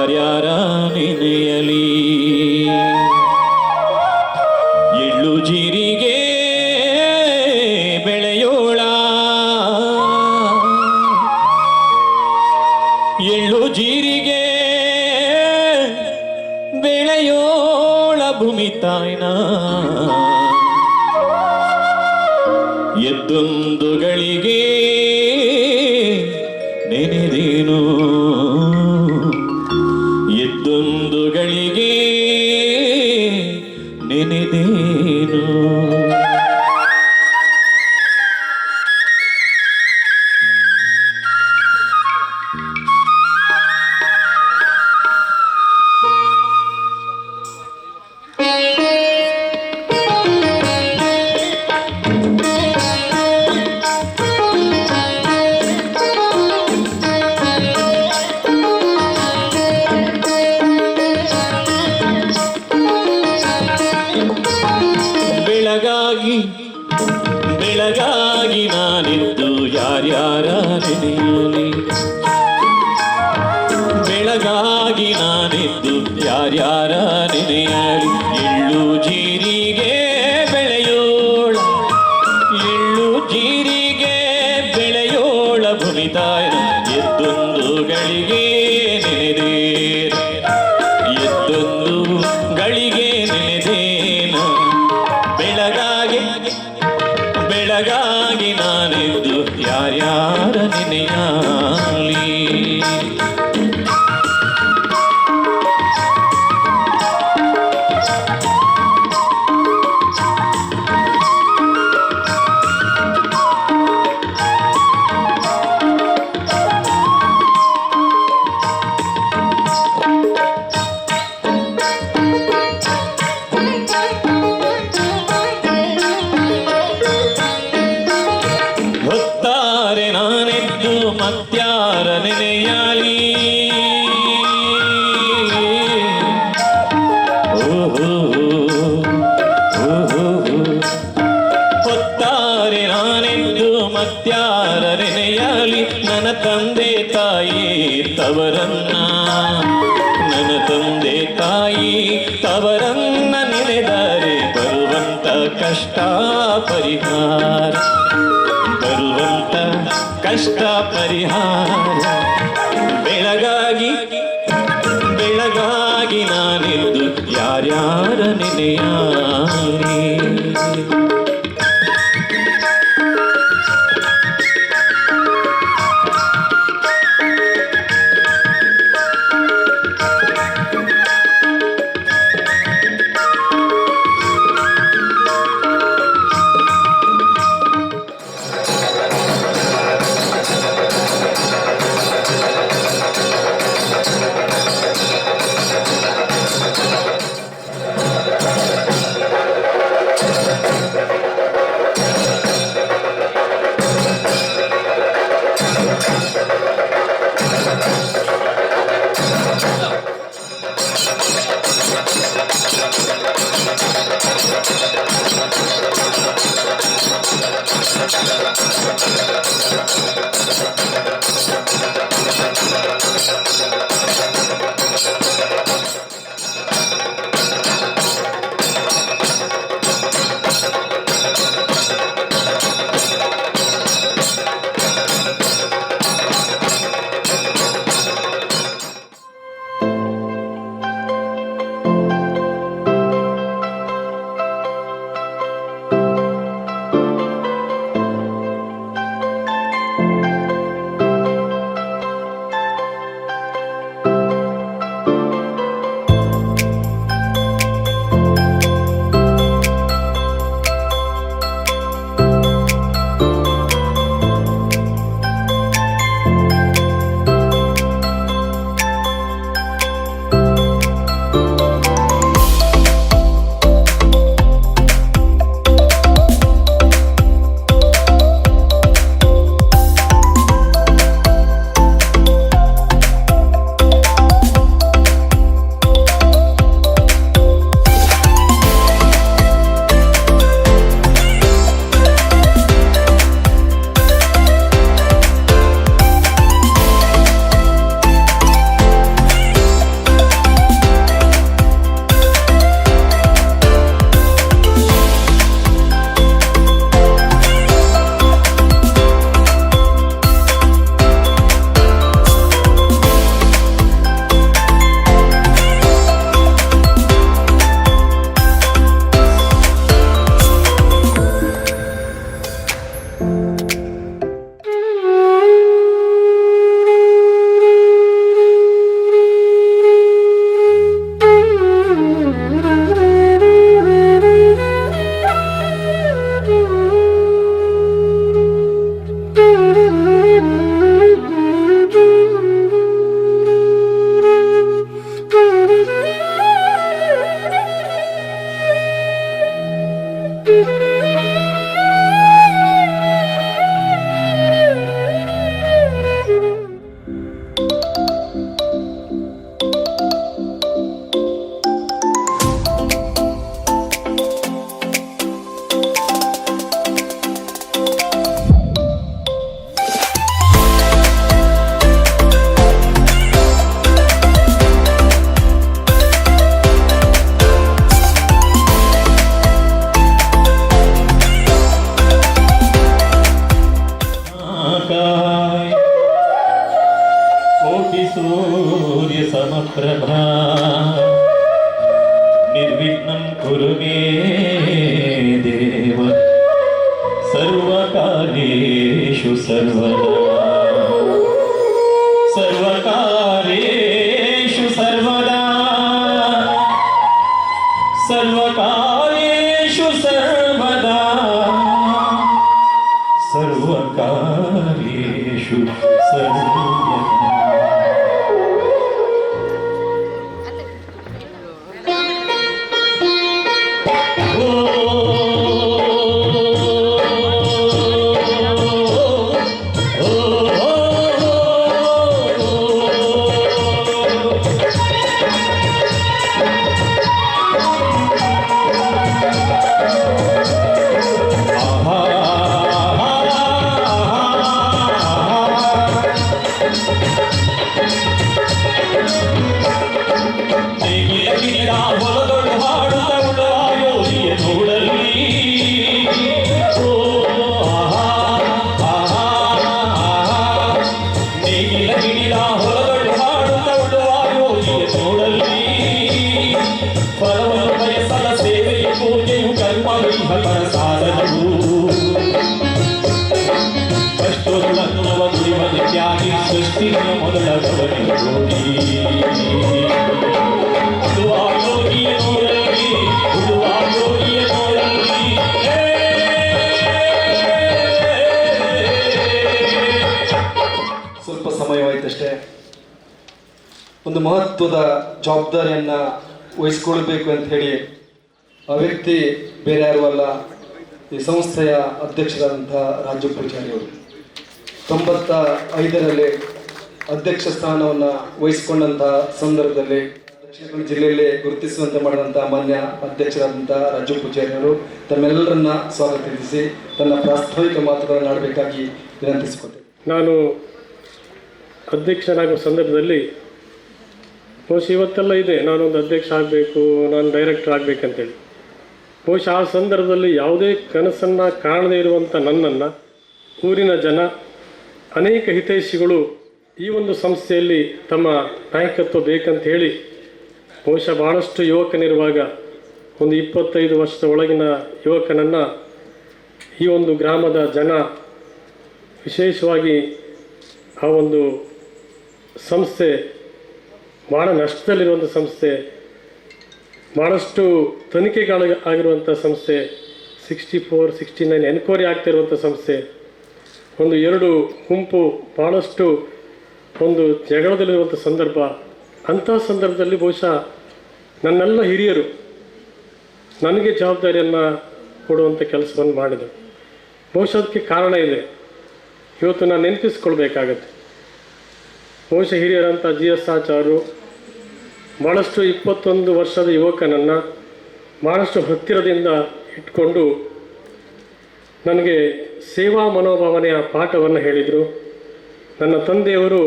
ಯಾರ್ಯಾರ ನೆನೆಯಲಿ. ಎಳ್ಳು ಜೀರಿಗೆ ಬೆಳೆಯೋಳ, ಎಳ್ಳು ಜೀರಿಗೆ ಬೆಳೆಯೋಳ ಭೂಮಿ ತಾಯ್ನ. ಎದ್ದೊಂದು ಗಳಿಗೆ ನೆನೆದೇನು, ಎದ್ದೊಂದು ಗಳಿಗೆ ನೆನೆದೇನು. ಬೆಳಗಾಗಿ ನಾನಿದ್ದು ಯಾರ್ಯಾರ ನೆನೆಯಲಿ. ಬೆಳಗಾಗಿ ನಾನಿದ್ದು ಯಾರ್ಯಾರ ನೆನೆಯಲಿ. ಎಳ್ಳು ಜೀರಿಗೆ ಬೆಳೆಯೋಳ, ಎಳ್ಳು ಜೀರಿಗೆ ಬೆಳೆಯೋಳ ಭೂಮಿ ತಾಯ. ಎದ್ದೊಂದು ಗಳಿಗೆ ನೆನೆದೇನ, ಎದ್ದೊಂದು ಗಳಿಗೆ ನೆನೆದೇನ. ಬೆಳಗಾಗಿ ನಾನಿದ್ದು ಯಾರ್ಯಾರ ನೆನೆಯಲಿ. ಹೊತ್ತಾರೆ ನಾನೆದ್ದು ಮತ್ಯಾರ ನೆನೆಯಲಿ. ಹೊತ್ತಾರೆ ನಾನೆದ್ದು ಮತ್ಯಾರ ನೆನೆಯಲಿ. ನನ್ನ ತಂದೆ ತಾಯಿ ತವರನ್ನ, ನನ್ನ ತಂದೆ ತಾಯಿ ತವರನ್ನ ನೆನೆದರೆ ಬರುವಂತ ಕಷ್ಟ ಪರಿಹಾರ, ಬರುವಂತ ಕಷ್ಟ ಪರಿಹಾರ. ಬೆಳಗಾಗಿ ನಾನಿದ್ದು ಯಾರ್ಯಾರ ನೆನೆಯಲಿ. ಸೂರ್ಯ ಸಮಪ್ರಭಾ ನಿರ್ವಿಘ್ನಂ ಕುರು ಮೇ ದೇವ ಸರ್ವಕಾರ್ಯೇಷು ಸರ್ವದಾ ಸರ್ವಕಾರ್ಯೇಷು ಸರ್ವದಾ ಸರ್ವಕಾರ್ಯೇಷು ಸರ್ವದಾ ಸರ್ವಕಾರ್ಯೇಷು ಸರ್ವದಾ ಸ್ವಲ್ಪ ಸಮಯವಾಯಿತಷ್ಟೇ. ಒಂದು ಮಹತ್ವದ ಜವಾಬ್ದಾರಿಯನ್ನು ವಹಿಸಿಕೊಳ್ಬೇಕು ಅಂತ ಹೇಳಿ ಆ ವ್ಯಕ್ತಿ ಬೇರೆ ಯಾರೂ ಅಲ್ಲ, ಈ ಸಂಸ್ಥೆಯ ಅಧ್ಯಕ್ಷರಾದಂಥ ರಾಜು ಪೂಜಾರಿ ಅವರು 95ರಲ್ಲಿ ಅಧ್ಯಕ್ಷ ಸ್ಥಾನವನ್ನು ವಹಿಸಿಕೊಂಡಂಥ ಸಂದರ್ಭದಲ್ಲಿ ದಕ್ಷಿಣ ಕನ್ನಡ ಜಿಲ್ಲೆಯಲ್ಲಿ ಗುರುತಿಸುವಂತೆ ಮಾಡಿದಂಥ ಮಾನ್ಯ ಅಧ್ಯಕ್ಷರಾದಂಥ ರಾಜು ಪೂಜಾರಿ ಅವರು ತಮ್ಮೆಲ್ಲರನ್ನ ಸ್ವಾಗತಿಸಿ ತನ್ನ ಪ್ರಾಸ್ತಾವಿಕ ಮಾತುಗಳನ್ನು ಆಡಬೇಕಾಗಿ ವಿನಂತಿಸಿಕೊಟ್ಟೆ. ನಾನು ಅಧ್ಯಕ್ಷನಾಗುವ ಸಂದರ್ಭದಲ್ಲಿ ಬಹುಶಃ ಇವತ್ತೆಲ್ಲ ಇದೆ, ನಾನೊಂದು ಅಧ್ಯಕ್ಷ ಆಗಬೇಕು, ನಾನು ಡೈರೆಕ್ಟರ್ ಆಗಬೇಕಂತೇಳಿ. ಬಹುಶಃ ಆ ಸಂದರ್ಭದಲ್ಲಿ ಯಾವುದೇ ಕನಸನ್ನು ಕಾಣದೇ ಇರುವಂಥ ನನ್ನನ್ನು ಊರಿನ ಜನ, ಅನೇಕ ಹಿತೈಷಿಗಳು ಈ ಒಂದು ಸಂಸ್ಥೆಯಲ್ಲಿ ತಮ್ಮ ನಾಯಕತ್ವ ಬೇಕಂತ ಹೇಳಿ ಬಹುಶಃ ಭಾಳಷ್ಟು ಯುವಕನಿರುವಾಗ ಒಂದು 25 ವರ್ಷದ ಒಳಗಿನ ಯುವಕನನ್ನು ಈ ಒಂದು ಗ್ರಾಮದ ಜನ, ವಿಶೇಷವಾಗಿ ಆ ಒಂದು ಸಂಸ್ಥೆ ಭಾಳ ನಷ್ಟದಲ್ಲಿರುವಂಥ ಸಂಸ್ಥೆ, ಭಾಳಷ್ಟು ತನಿಖೆಗಳಾಗಿರುವಂಥ ಸಂಸ್ಥೆ, 64, 69 ಎನ್ಕ್ವೈರಿ ಆಗ್ತಿರುವಂಥ ಸಂಸ್ಥೆ, ಒಂದು 2 ಗುಂಪು ಭಾಳಷ್ಟು ಒಂದು ಜಗಳದಲ್ಲಿರುವಂಥ ಸಂದರ್ಭ. ಅಂಥ ಸಂದರ್ಭದಲ್ಲಿ ಬಹುಶಃ ನನ್ನೆಲ್ಲ ಹಿರಿಯರು ನನಗೆ ಜವಾಬ್ದಾರಿಯನ್ನು ಕೊಡುವಂಥ ಕೆಲಸವನ್ನು ಮಾಡಿದರು. ಬಹುಶಃ ಅದಕ್ಕೆ ಕಾರಣ ಇದೆ, ಇವತ್ತು ನಾನು ನೆನಪಿಸ್ಕೊಳ್ಬೇಕಾಗತ್ತೆ. ಬಹುಶಃ ಹಿರಿಯರಂಥ GS ಆಚಾರ್ಯರು ಭಾಳಷ್ಟು 21 ವರ್ಷದ ಯುವಕನನ್ನು ಭಾಳಷ್ಟು ಹತ್ತಿರದಿಂದ ಇಟ್ಕೊಂಡು ನನಗೆ ಸೇವಾ ಮನೋಭಾವನೆಯ ಪಾಠವನ್ನು ಹೇಳಿದರು. ನನ್ನ ತಂದೆಯವರು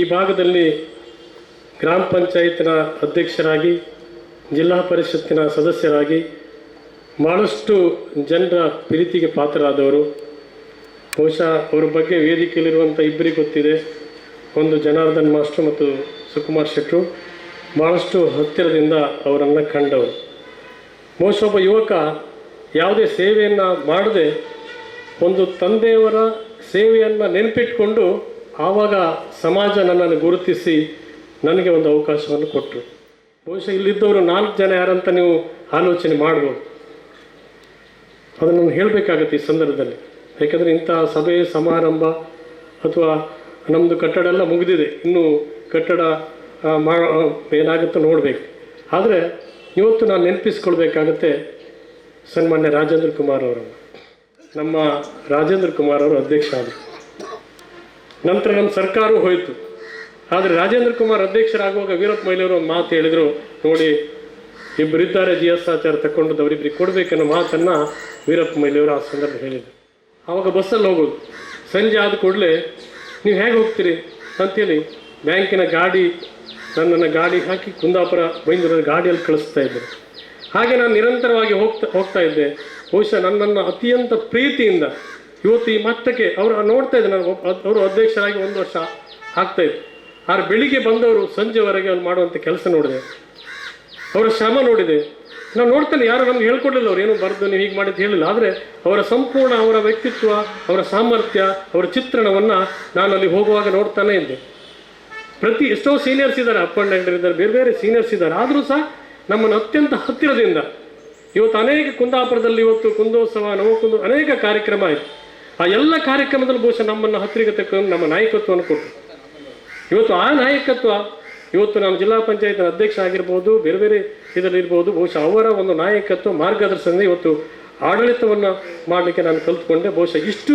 ಈ ಭಾಗದಲ್ಲಿ ಗ್ರಾಮ ಪಂಚಾಯತಿನ ಅಧ್ಯಕ್ಷರಾಗಿ, ಜಿಲ್ಲಾ ಪರಿಷತ್ತಿನ ಸದಸ್ಯರಾಗಿ ಭಾಳಷ್ಟು ಜನರ ಪ್ರೀತಿಗೆ ಪಾತ್ರರಾದವರು. ಬಹುಶಃ ಅವರ ಬಗ್ಗೆ ವೇದಿಕೆಯಲ್ಲಿರುವಂಥ ಇಬ್ಬರಿಗೆ ಗೊತ್ತಿದೆ, ಒಂದು ಜನಾರ್ದನ್ ಮಾಸ್ಟ್ರು ಮತ್ತು ಸುಕುಮಾರ್ ಶೆಟ್ಟರು. ಭಾಳಷ್ಟು ಹತ್ತಿರದಿಂದ ಅವರನ್ನು ಕಂಡವರು. ಬಹುಶಃ ಒಬ್ಬ ಯುವಕ ಯಾವುದೇ ಸೇವೆಯನ್ನು ಮಾಡದೆ ಒಂದು ತಂದೆಯವರ ಸೇವೆಯನ್ನು ನೆನಪಿಟ್ಕೊಂಡು ಆವಾಗ ಸಮಾಜ ನನ್ನನ್ನು ಗುರುತಿಸಿ ನನಗೆ ಒಂದು ಅವಕಾಶವನ್ನು ಕೊಟ್ಟರು. ಬಹುಶಃ ಇಲ್ಲಿದ್ದವರು 4 ಜನ ಯಾರಂತ ನೀವು ಆಲೋಚನೆ ಮಾಡ್ಬೋದು. ಅದನ್ನು ಹೇಳಬೇಕಾಗತ್ತೆ ಈ ಸಂದರ್ಭದಲ್ಲಿ. ಯಾಕೆಂದರೆ ಇಂಥ ಸಭೆ ಸಮಾರಂಭ ಅಥವಾ ನಮ್ಮದು ಕಟ್ಟಡ ಎಲ್ಲ ಮುಗಿದಿದೆ, ಇನ್ನೂ ಕಟ್ಟಡ ಏನಾಗುತ್ತೋ ನೋಡಬೇಕು. ಆದರೆ ಇವತ್ತು ನಾನು ನೆನಪಿಸ್ಕೊಳ್ಬೇಕಾಗತ್ತೆ ಸನ್ಮಾನ್ಯ ರಾಜೇಂದ್ರ ಕುಮಾರ್ ಅವರನ್ನು. ನಮ್ಮ ರಾಜೇಂದ್ರ ಕುಮಾರ್ ಅವರು ಅಧ್ಯಕ್ಷ ಆದರು, ನಂತರ ನಮ್ಮ ಸರ್ಕಾರವೂ ಹೋಯಿತು. ಆದರೆ ರಾಜೇಂದ್ರ ಕುಮಾರ್ ಅಧ್ಯಕ್ಷರಾಗುವಾಗ ವೀರಪ್ಪ ಮೊಯ್ಲಿಯವರು ಒಂದು ಮಾತು ಹೇಳಿದರು, ನೋಡಿ ಇಬ್ಬರಿದ್ದಾರೆ GS ಆಚಾರ್ಯ ತಗೊಂಡು ಅವರಿಬ್ಬರಿಗೆ ಕೊಡಬೇಕನ್ನೋ ಮಾತನ್ನು ವೀರಪ್ಪ ಮೊಯ್ಲಿಯವರು ಆ ಸಂದರ್ಭ ಹೇಳಿದರು. ಆವಾಗ ಬಸ್ಸಲ್ಲಿ ಹೋಗೋದು, ಸಂಜೆ ಆದ ಕೂಡಲೇ ನೀವು ಹೇಗೆ ಹೋಗ್ತೀರಿ ಅಂಥೇಳಿ ಬ್ಯಾಂಕಿನ ಗಾಡಿ, ನನ್ನನ್ನು ಗಾಡಿ ಹಾಕಿ ಕುಂದಾಪುರ ಬೈಂದೂರಲ್ಲಿ ಗಾಡಿಯಲ್ಲಿ ಕಳಿಸ್ತಾ ಇದ್ದರು. ಹಾಗೆ ನಾನು ನಿರಂತರವಾಗಿ ಹೋಗ್ತಾ ಇದ್ದೆ. ಬಹುಶಃ ನನ್ನನ್ನು ಅತ್ಯಂತ ಪ್ರೀತಿಯಿಂದ ಇವತ್ತು ಈ ಮಟ್ಟಕ್ಕೆ ಅವರು ನೋಡ್ತಾ ಇದ್ದೆ. ನಾನು ಅವರು ಅಧ್ಯಕ್ಷರಾಗಿ 1 ವರ್ಷ ಆಗ್ತಾಯಿತ್ತು. ಆದ್ರೆ ಬೆಳಿಗ್ಗೆ ಬಂದವರು ಸಂಜೆವರೆಗೆ ಅವ್ರು ಮಾಡುವಂಥ ಕೆಲಸ ನೋಡಿದೆ, ಅವರ ಶ್ರಮ ನೋಡಿದೆ. ನಾವು ನೋಡ್ತೇನೆ, ಯಾರು ನಮ್ಗೆ ಹೇಳ್ಕೊಡ್ಲಿಲ್ಲ, ಅವ್ರು ಏನು ಬರೆದು ನೀವು ಹೀಗೆ ಮಾಡಿದ್ದು ಹೇಳಿಲ್ಲ. ಆದರೆ ಅವರ ಸಂಪೂರ್ಣ ಅವರ ವ್ಯಕ್ತಿತ್ವ, ಅವರ ಸಾಮರ್ಥ್ಯ, ಅವರ ಚಿತ್ರಣವನ್ನು ನಾನು ಅಲ್ಲಿ ಹೋಗುವಾಗ ನೋಡ್ತಾನೆ ಇದ್ದೆ. ಎಷ್ಟೋ ಸೀನಿಯರ್ಸ್ ಇದ್ದಾರೆ, ಅಪ್ ಆ್ಯಂಡ್ ಡೈರೆಕ್ಟರ್ ಇದ್ದಾರೆ, ಬೇರೆ ಬೇರೆ ಸೀನಿಯರ್ಸ್ ಇದ್ದಾರೆ. ಆದರೂ ಸಹ ನಮ್ಮನ್ನು ಅತ್ಯಂತ ಹತ್ತಿರದಿಂದ ಇವತ್ತು ಅನೇಕ ಕುಂದಾಪುರದಲ್ಲಿ ಇವತ್ತು ಕುಂದೋತ್ಸವ, ನವಕುಂದ ಅನೇಕ ಕಾರ್ಯಕ್ರಮ ಆಯಿತು. ಆ ಎಲ್ಲ ಕಾರ್ಯಕ್ರಮದಲ್ಲಿ ಬಹುಶಃ ನಮ್ಮನ್ನು ಹತ್ತಿರಕ್ಕೆ ತಕ್ಕೊಂಡು ನಮ್ಮ ನಾಯಕತ್ವವನ್ನು ಕೊಟ್ಟರು. ಇವತ್ತು ಆ ನಾಯಕತ್ವ ಇವತ್ತು ನಮ್ಮ ಜಿಲ್ಲಾ ಪಂಚಾಯತ್ ಅಧ್ಯಕ್ಷ ಆಗಿರ್ಬೋದು, ಬೇರೆ ಬೇರೆ ಇದರಲ್ಲಿರ್ಬೋದು, ಬಹುಶಃ ಅವರ ಒಂದು ನಾಯಕತ್ವ ಮಾರ್ಗದರ್ಶನದಿಂದ ಇವತ್ತು ಆಡಳಿತವನ್ನು ಮಾಡಲಿಕ್ಕೆ ನಾನು ಕಲ್ತ್ಕೊಂಡೆ. ಬಹುಶಃ ಇಷ್ಟು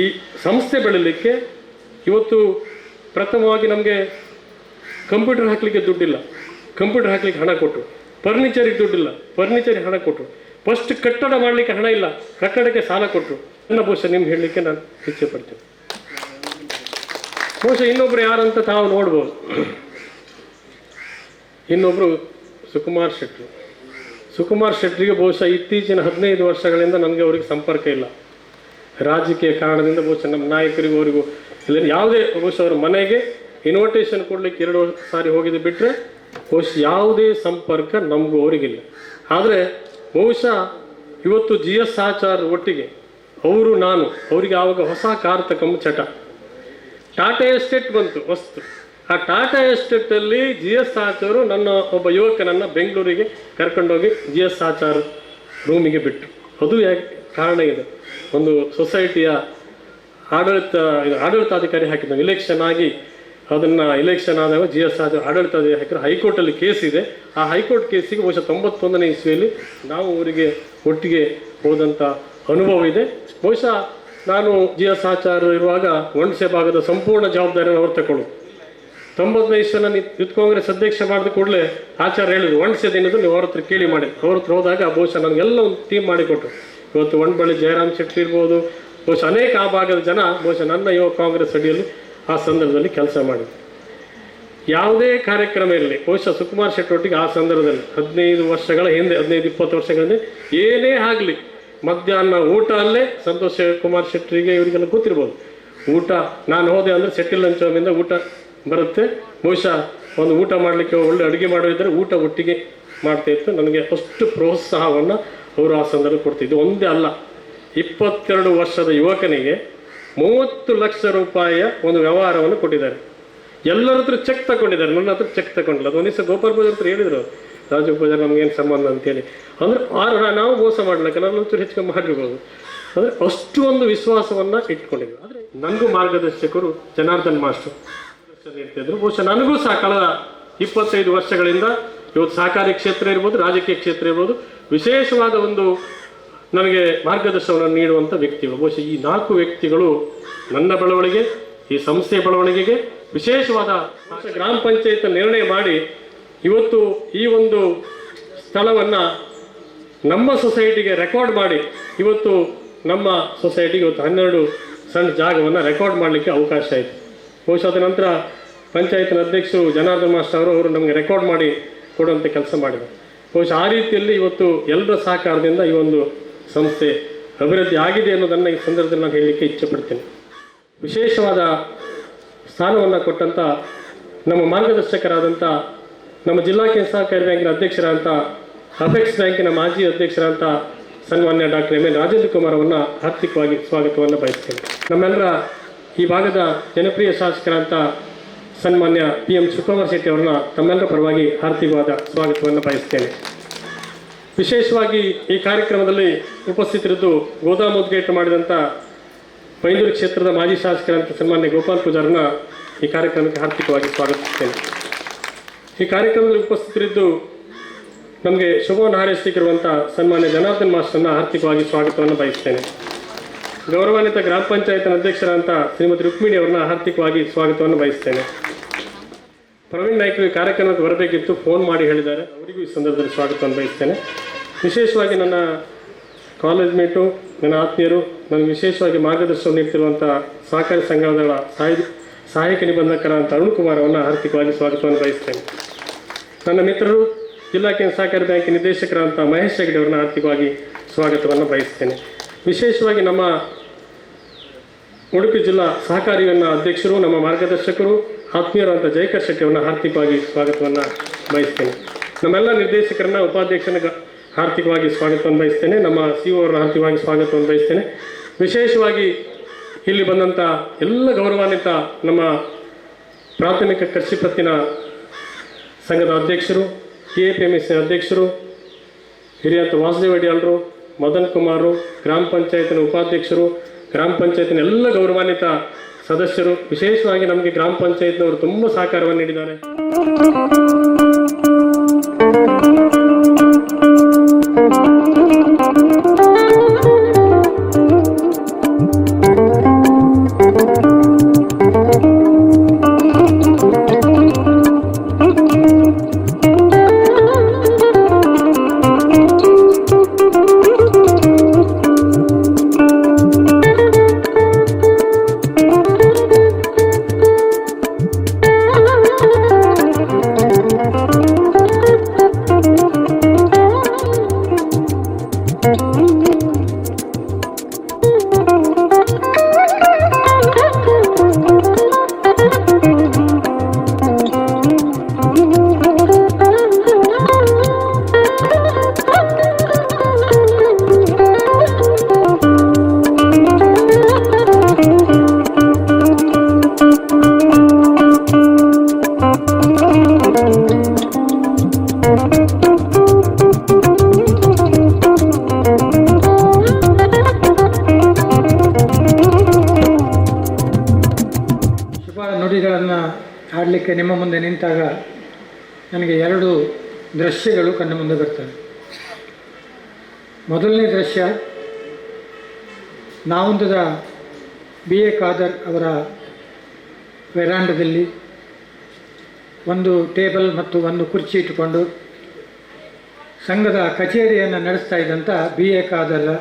ಈ ಸಂಸ್ಥೆ ಬೆಳೀಲಿಕ್ಕೆ ಇವತ್ತು ಪ್ರಥಮವಾಗಿ ನಮಗೆ ಕಂಪ್ಯೂಟರ್ ಹಾಕಲಿಕ್ಕೆ ದುಡ್ಡಿಲ್ಲ, ಕಂಪ್ಯೂಟರ್ ಹಾಕಲಿಕ್ಕೆ ಹಣ ಕೊಟ್ಟರು. ಫರ್ನಿಚರಿಗೆ ದುಡ್ಡಿಲ್ಲ, ಫರ್ನಿಚರಿಗೆ ಹಣ ಕೊಟ್ಟರು. ಫಸ್ಟ್ ಕಟ್ಟಡ ಮಾಡಲಿಕ್ಕೆ ಹಣ ಇಲ್ಲ, ಕಟ್ಟಡಕ್ಕೆ ಸಾಲ ಕೊಟ್ಟರು. ನನ್ನ ಬಹುಶಃ ನಿಮ್ಗೆ ಹೇಳಲಿಕ್ಕೆ ನಾನು ಇಚ್ಛೆ ಪಡ್ತೇನೆ. ಬಹುಶಃ ಇನ್ನೊಬ್ರು ಯಾರಂತ ತಾವು ನೋಡ್ಬೋದು. ಇನ್ನೊಬ್ಬರು ಸುಕುಮಾರ್ ಶೆಟ್ಟಿ. ಸುಕುಮಾರ್ ಶೆಟ್ಟಿಗೆ ಬಹುಶಃ ಇತ್ತೀಚಿನ 15 ವರ್ಷಗಳಿಂದ ನನಗೆ ಅವರಿಗೆ ಸಂಪರ್ಕ ಇಲ್ಲ. ರಾಜಕೀಯ ಕಾರಣದಿಂದ ಬಹುಶಃ ನಮ್ಮ ನಾಯಕರಿಗೂ ಅವರಿಗೂ ಇಲ್ಲ. ಯಾವುದೇ ಬಹುಶಃ ಅವರ ಮನೆಗೆ ಇನ್ವಿಟೇಷನ್ ಕೊಡಲಿಕ್ಕೆ 2 ಸಾರಿ ಹೋಗಿದ್ದು ಬಿಟ್ಟರೆ ಬಹುಶಃ ಯಾವುದೇ ಸಂಪರ್ಕ ನಮಗೂ ಅವರಿಗಿಲ್ಲ. ಆದರೆ ಬಹುಶಃ ಇವತ್ತು GS ಆಚಾರ್ ಒಟ್ಟಿಗೆ ಅವರು ನಾನು ಅವರಿಗೆ ಆವಾಗ ಹೊಸ ಕಾರ್ ತಗೊಂಬ ಚಟ, ಟಾಟಾ ಎಸ್ಟೇಟ್ ಬಂತು ವಸ್ತು. ಆ ಟಾಟಾ ಎಸ್ಟೇಟಲ್ಲಿ GS ಆಚಾರು ನನ್ನ ಒಬ್ಬ ಯುವಕನನ್ನು ಬೆಂಗಳೂರಿಗೆ ಕರ್ಕೊಂಡೋಗಿ GS ಆಚಾರ್ ರೂಮಿಗೆ ಬಿಟ್ಟು. ಅದು ಯಾಕೆ ಕಾರಣ ಇದೆ, ಒಂದು ಸೊಸೈಟಿಯ ಆಡಳಿತಾಧಿಕಾರಿ ಹಾಕಿದ್ದ ಇಲೆಕ್ಷನ್ ಆಗಿ, ಅದನ್ನು ಇಲೆಕ್ಷನ್ ಆದಾಗ GS ಆಚಾರ್ ಆಡಳಿತಾಧಿಕಾರಿ ಹಾಕಿದ್ರು. ಹೈಕೋರ್ಟಲ್ಲಿ ಕೇಸ್ ಇದೆ. ಆ ಹೈಕೋರ್ಟ್ ಕೇಸಿಗೆ ಬಹುಶಃ 91ನೇ ಇಸ್ವಿಯಲ್ಲಿ ನಾವು ಅವರಿಗೆ ಒಟ್ಟಿಗೆ ಹೋದಂಥ ಅನುಭವ ಇದೆ. ಬಹುಶಃ ನಾನು GS ಆಚಾರ್ ಇರುವಾಗ ಒಂಡ್ಸೆ ಭಾಗದ ಸಂಪೂರ್ಣ ಜವಾಬ್ದಾರಿಯನ್ನು ಅವ್ರು ತಗೊಳ್ಳೋದು. 90ನೇ ಇಸ್ವಿಯಲ್ಲಿ ಯೂತ್ ಕಾಂಗ್ರೆಸ್ ಅಧ್ಯಕ್ಷ ಮಾಡಿದ ಕೂಡಲೇ ಆಚಾರ್ಯ ಹೇಳಿದ್ರು, ಒಂಡ್ಸೆದೇನಿದ್ರು ನೀವು ಅವ್ರ ಹತ್ರ ಕೇಳಿ ಮಾಡಿ. ಅವ್ರ ಹತ್ರ ಹೋದಾಗ ಬಹುಶಃ ನನಗೆಲ್ಲ ಒಂದು ಟೀಮ್ ಮಾಡಿಕೊಟ್ರು. ಇವತ್ತು ಒಂಡ್ಬಳ್ಳಿ ಜಯರಾಮ್ ಶೆಟ್ಟಿ ಇರ್ಬೋದು, ಬಹುಶಃ ಅನೇಕ ಆ ಭಾಗದ ಜನ ಬಹುಶಃ ನನ್ನ ಯುವ ಕಾಂಗ್ರೆಸ್ ಅಡಿಯಲ್ಲಿ ಆ ಸಂದರ್ಭದಲ್ಲಿ ಕೆಲಸ ಮಾಡಿದ್ರು. ಯಾವುದೇ ಕಾರ್ಯಕ್ರಮ ಇರಲಿ, ಬಹುಶಃ ಸುಕುಮಾರ್ ಶೆಟ್ಟಿ ಒಟ್ಟಿಗೆ ಆ ಸಂದರ್ಭದಲ್ಲಿ 15 ವರ್ಷಗಳ ಹಿಂದೆ, 15-20 ವರ್ಷಗಳ ಹಿಂದೆ ಏನೇ ಆಗಲಿ ಮಧ್ಯಾಹ್ನ ಊಟ ಅಲ್ಲೇ ಸಂತೋಷ್ ಕುಮಾರ್ ಶೆಟ್ಟಿಗೆ ಇವರಿಗೆಲ್ಲ ಗೊತ್ತಿರ್ಬೋದು. ಊಟ ನಾನು ಹೋದೆ ಅಂದರೆ ಸೆಟ್ಟಿಲ್ ಲಂಚಮಿಂದ ಊಟ ಬರುತ್ತೆ. ಬಹುಶಃ ಒಂದು ಊಟ ಮಾಡಲಿಕ್ಕೆ ಒಳ್ಳೆ ಅಡುಗೆ ಮಾಡೋದಿದ್ದರೆ ಊಟ ಒಟ್ಟಿಗೆ ಮಾಡ್ತಾಯಿತ್ತು. ನನಗೆ ಅಷ್ಟು ಪ್ರೋತ್ಸಾಹವನ್ನು ಅವರು ಆ ಸಂದರ್ಭ ಕೊಡ್ತಿದ್ದು. ಒಂದೇ ಅಲ್ಲ, 22 ವರ್ಷದ ಯುವಕನಿಗೆ 30 ಲಕ್ಷ ರೂಪಾಯಿಯ ಒಂದು ವ್ಯವಹಾರವನ್ನು ಕೊಟ್ಟಿದ್ದಾರೆ. ಎಲ್ಲರ ಹತ್ರ ಚೆಕ್ ತಗೊಂಡಿದ್ದಾರೆ, ನನ್ನ ಹತ್ರ ಚೆಕ್ ತಗೊಂಡಿಲ್ಲ. ಅದು ಒಂದು ದಿವಸ ಗೋಪಾಲ್ ಪೂಜಾರ್ ಹತ್ರ ಹೇಳಿದರು, ರಾಜು ಪೂಜಾರ್ ನಮಗೇನು ಸಂಬಂಧ ಅಂತೇಳಿ. ಅಂದರೆ ನಾವು ಮೋಸ ಮಾಡಲಿಕ್ಕೆ ನಾನು ಒಂಚೂರು ಹೆಚ್ಚಿಗೆ ಮಾಡಿರ್ಬೋದು. ಅಂದರೆ ಅಷ್ಟು ಒಂದು ವಿಶ್ವಾಸವನ್ನು ಇಟ್ಕೊಂಡಿದ್ರು. ಆದರೆ ನನಗೂ ಮಾರ್ಗದರ್ಶಕರು ಜನಾರ್ದನ್ ಮಾಸ್ಟರ್ ಇರ್ತಿದ್ರು. ಬಹುಶಃ ನನಗೂ ಸಹ ಕಳೆದ 25 ವರ್ಷಗಳಿಂದ ಇವತ್ತು ಸಹಕಾರಿ ಕ್ಷೇತ್ರ ಇರ್ಬೋದು, ರಾಜಕೀಯ ಕ್ಷೇತ್ರ ಇರ್ಬೋದು, ವಿಶೇಷವಾದ ಒಂದು ನನಗೆ ಮಾರ್ಗದರ್ಶನವನ್ನು ನೀಡುವಂಥ ವ್ಯಕ್ತಿಗಳು. ಬಹುಶಃ ಈ 4 ವ್ಯಕ್ತಿಗಳು ನನ್ನ ಬೆಳವಣಿಗೆ, ಈ ಸಂಸ್ಥೆಯ ಬೆಳವಣಿಗೆಗೆ ವಿಶೇಷವಾದ ಗ್ರಾಮ ಪಂಚಾಯತ್ ನಿರ್ಣಯ ಮಾಡಿ ಇವತ್ತು ಈ ಒಂದು ಸ್ಥಳವನ್ನು ನಮ್ಮ ಸೊಸೈಟಿಗೆ ರೆಕಾರ್ಡ್ ಮಾಡಿ, ಇವತ್ತು ನಮ್ಮ ಸೊಸೈಟಿಗೆ ಇವತ್ತು 12 ಸಣ್ಣ ಜಾಗವನ್ನು ರೆಕಾರ್ಡ್ ಮಾಡಲಿಕ್ಕೆ ಅವಕಾಶ ಆಯಿತು. ಬಹುಶಃ ಅದ ನಂತರ ಪಂಚಾಯತ್ನ ಅಧ್ಯಕ್ಷರು ಜನಾರ್ದನ್ ಮಾಸ್ಟರ್ ಅವರು ನಮಗೆ ರೆಕಾರ್ಡ್ ಮಾಡಿ ಕೊಡುವಂಥ ಕೆಲಸ ಮಾಡಿದರು. ಬಹುಶಃ ಆ ರೀತಿಯಲ್ಲಿ ಇವತ್ತು ಎಲ್ಲರ ಸಹಕಾರದಿಂದ ಈ ಒಂದು ಸಂಸ್ಥೆ ಅಭಿವೃದ್ಧಿ ಆಗಿದೆ ಅನ್ನೋದನ್ನು ಈ ಸಂದರ್ಭದಲ್ಲಿ ನಾನು ಹೇಳಲಿಕ್ಕೆ ಇಚ್ಛೆಪಡ್ತೇನೆ. ವಿಶೇಷವಾದ ಸ್ಥಾನವನ್ನು ಕೊಟ್ಟಂಥ ನಮ್ಮ ಮಾರ್ಗದರ್ಶಕರಾದಂಥ ನಮ್ಮ ಜಿಲ್ಲಾ ಕೇಂದ್ರ ಸಹಕಾರಿ ಬ್ಯಾಂಕಿನ ಅಧ್ಯಕ್ಷರಾದಂಥ ಅಪೆಕ್ಸ್ ಬ್ಯಾಂಕಿನ ಮಾಜಿ ಅಧ್ಯಕ್ಷರಾದಂಥ ಸನ್ಮಾನ್ಯ doctor M N Rajendra Kumar ಅವರನ್ನು ಹಾರ್ದಿಕವಾಗಿ ಸ್ವಾಗತವನ್ನು ಬಯಸ್ತೇನೆ. ನಮ್ಮೆಲ್ಲರ ಈ ಭಾಗದ ಜನಪ್ರಿಯ ಶಾಸಕರಾದಂಥ ಸನ್ಮಾನ್ಯ PM ಸುಕುಮಾರ್ ಶೆಟ್ಟಿ ಅವರನ್ನ ತಮ್ಮೆಲ್ಲರ ಪರವಾಗಿ ಹಾರ್ದಿಕವಾದ ಸ್ವಾಗತವನ್ನು ಬಯಸ್ತೇನೆ. ವಿಶೇಷವಾಗಿ ಈ ಕಾರ್ಯಕ್ರಮದಲ್ಲಿ ಉಪಸ್ಥಿತರಿದ್ದು ಗೋದಾಮು ಉದ್ಘಾಟನೆ ಮಾಡಿದಂಥ ಬೈಂದೂರು ಕ್ಷೇತ್ರದ ಮಾಜಿ ಶಾಸಕರಂತ ಸನ್ಮಾನ್ಯ ಗೋಪಾಲ್ ಪೂಜಾರನ್ನ ಈ ಕಾರ್ಯಕ್ರಮಕ್ಕೆ ಹಾರ್ದಿಕವಾಗಿ ಸ್ವಾಗತಿಸ್ತೇನೆ. ಈ ಕಾರ್ಯಕ್ರಮದಲ್ಲಿ ಉಪಸ್ಥಿತರಿದ್ದು ನಮಗೆ ಶುಭವನ್ನು ಹಾರೈಸಲಿಕ್ಕಿರುವಂಥ ಸನ್ಮಾನ್ಯ ಜನಾರ್ದನ್ ಮಾಸ್ಟರ್ನ ಆರ್ಥಿಕವಾಗಿ ಸ್ವಾಗತವನ್ನು ಬಯಸ್ತೇನೆ. ಗೌರವಾನ್ವಿತ ಗ್ರಾಮ ಪಂಚಾಯತ್ನ ಅಧ್ಯಕ್ಷರಾದಂಥ ಶ್ರೀಮತಿ ರುಕ್ಮಿಣಿ ಅವರನ್ನ ಆರ್ಥಿಕವಾಗಿ ಸ್ವಾಗತವನ್ನು ಬಯಸ್ತೇನೆ. ಪ್ರವೀಣ್ ನಾಯ್ಕರು ಈ ಕಾರ್ಯಕ್ರಮಕ್ಕೆ ಬರಬೇಕಿತ್ತು, ಫೋನ್ ಮಾಡಿ ಹೇಳಿದ್ದಾರೆ, ಅವರಿಗೂ ಈ ಸಂದರ್ಭದಲ್ಲಿ ಸ್ವಾಗತವನ್ನು ಬಯಸ್ತೇನೆ. ವಿಶೇಷವಾಗಿ ನನ್ನ ಕಾಲೇಜ್ ಮೇಟು, ನನ್ನ ಆತ್ಮೀಯರು, ನನಗೆ ವಿಶೇಷವಾಗಿ ಮಾರ್ಗದರ್ಶನ ನೀಡ್ತಿರುವಂಥ ಸಹಕಾರಿ ಸಂಘಗಳ ಸಹಾಯಕ ನಿಬಂಧಕರಾದಂಥ ಅರುಣ್ ಕುಮಾರ್ ಅವರನ್ನ ಆರ್ಥಿಕವಾಗಿ ಸ್ವಾಗತವನ್ನು ಬಯಸ್ತೇನೆ. ನನ್ನ ಮಿತ್ರರು ಜಿಲ್ಲಾ ಕೇಂದ್ರ ಸಹಕಾರಿ ಬ್ಯಾಂಕ್ ನಿರ್ದೇಶಕರಾದಂಥ ಮಹೇಶ್ ಹೆಗಡೆ ಅವರನ್ನ ಆರ್ಥಿಕವಾಗಿ ಸ್ವಾಗತವನ್ನು ಬಯಸ್ತೇನೆ. ವಿಶೇಷವಾಗಿ ನಮ್ಮ ಉಡುಪಿ ಜಿಲ್ಲಾ ಸಹಕಾರಿಯನ್ನ ಅಧ್ಯಕ್ಷರು, ನಮ್ಮ ಮಾರ್ಗದರ್ಶಕರು, ಆತ್ಮೀಯರಾದಂಥ ಜಯಕರ್ ಶೆಟ್ಟಿ ಅವರನ್ನ ಹಾರ್ದಿಕವಾಗಿ ಸ್ವಾಗತವನ್ನು ಬಯಸ್ತೇನೆ. ನಮ್ಮೆಲ್ಲ ನಿರ್ದೇಶಕರನ್ನ, ಉಪಾಧ್ಯಕ್ಷನಿಗೆ ಹಾರ್ದಿಕವಾಗಿ ಸ್ವಾಗತವನ್ನು ಬಯಸ್ತೇನೆ. ನಮ್ಮ ಸಿ ಒ ಅವರ ಹಾರ್ದಿಕವಾಗಿ ಸ್ವಾಗತವನ್ನು ಬಯಸ್ತೇನೆ. ವಿಶೇಷವಾಗಿ ಇಲ್ಲಿ ಬಂದಂಥ ಎಲ್ಲ ಗೌರವಾನ್ವಿತ ನಮ್ಮ ಪ್ರಾಥಮಿಕ ಕೃಷಿ ಪತ್ತಿನ ಸಂಘದ ಅಧ್ಯಕ್ಷರು, KAPMS ಅಧ್ಯಕ್ಷರು, ಹಿರಿಯಂತ ವಾಸುದೇವ ಅಡಿಯಾಳರು, ಮದನ್ ಕುಮಾರು, ಗ್ರಾಮ ಪಂಚಾಯತಿನ ಉಪಾಧ್ಯಕ್ಷರು, ಗ್ರಾಮ ಪಂಚಾಯತಿನ ಎಲ್ಲ ಗೌರವಾನ್ವಿತ ಸದಸ್ಯರು, ವಿಶೇಷವಾಗಿ ನಮಗೆ ಗ್ರಾಮ ಪಂಚಾಯತ್ನವರು ತುಂಬ ಸಹಕಾರವನ್ನು ನೀಡಿದ್ದಾರೆ. ನುಡಿಗಳನ್ನು ಆಡಲಿಕ್ಕೆ ನಿಮ್ಮ ಮುಂದೆ ನಿಂತಾಗ ನನಗೆ ಎರಡು ದೃಶ್ಯಗಳು ಕಣ್ಣ ಮುಂದೆ ಬರ್ತವೆ. ಮೊದಲನೇ ದೃಶ್ಯ, ನಾವೊಂದದ BA ಖಾದರ್ ಅವರ ವೆರಾಂಡದಲ್ಲಿ ಒಂದು ಟೇಬಲ್ ಮತ್ತು ಒಂದು ಕುರ್ಚಿ ಇಟ್ಟುಕೊಂಡು ಸಂಘದ ಕಚೇರಿಯನ್ನು ನಡೆಸ್ತಾ ಇದ್ದಂಥ BA ಖಾದರ್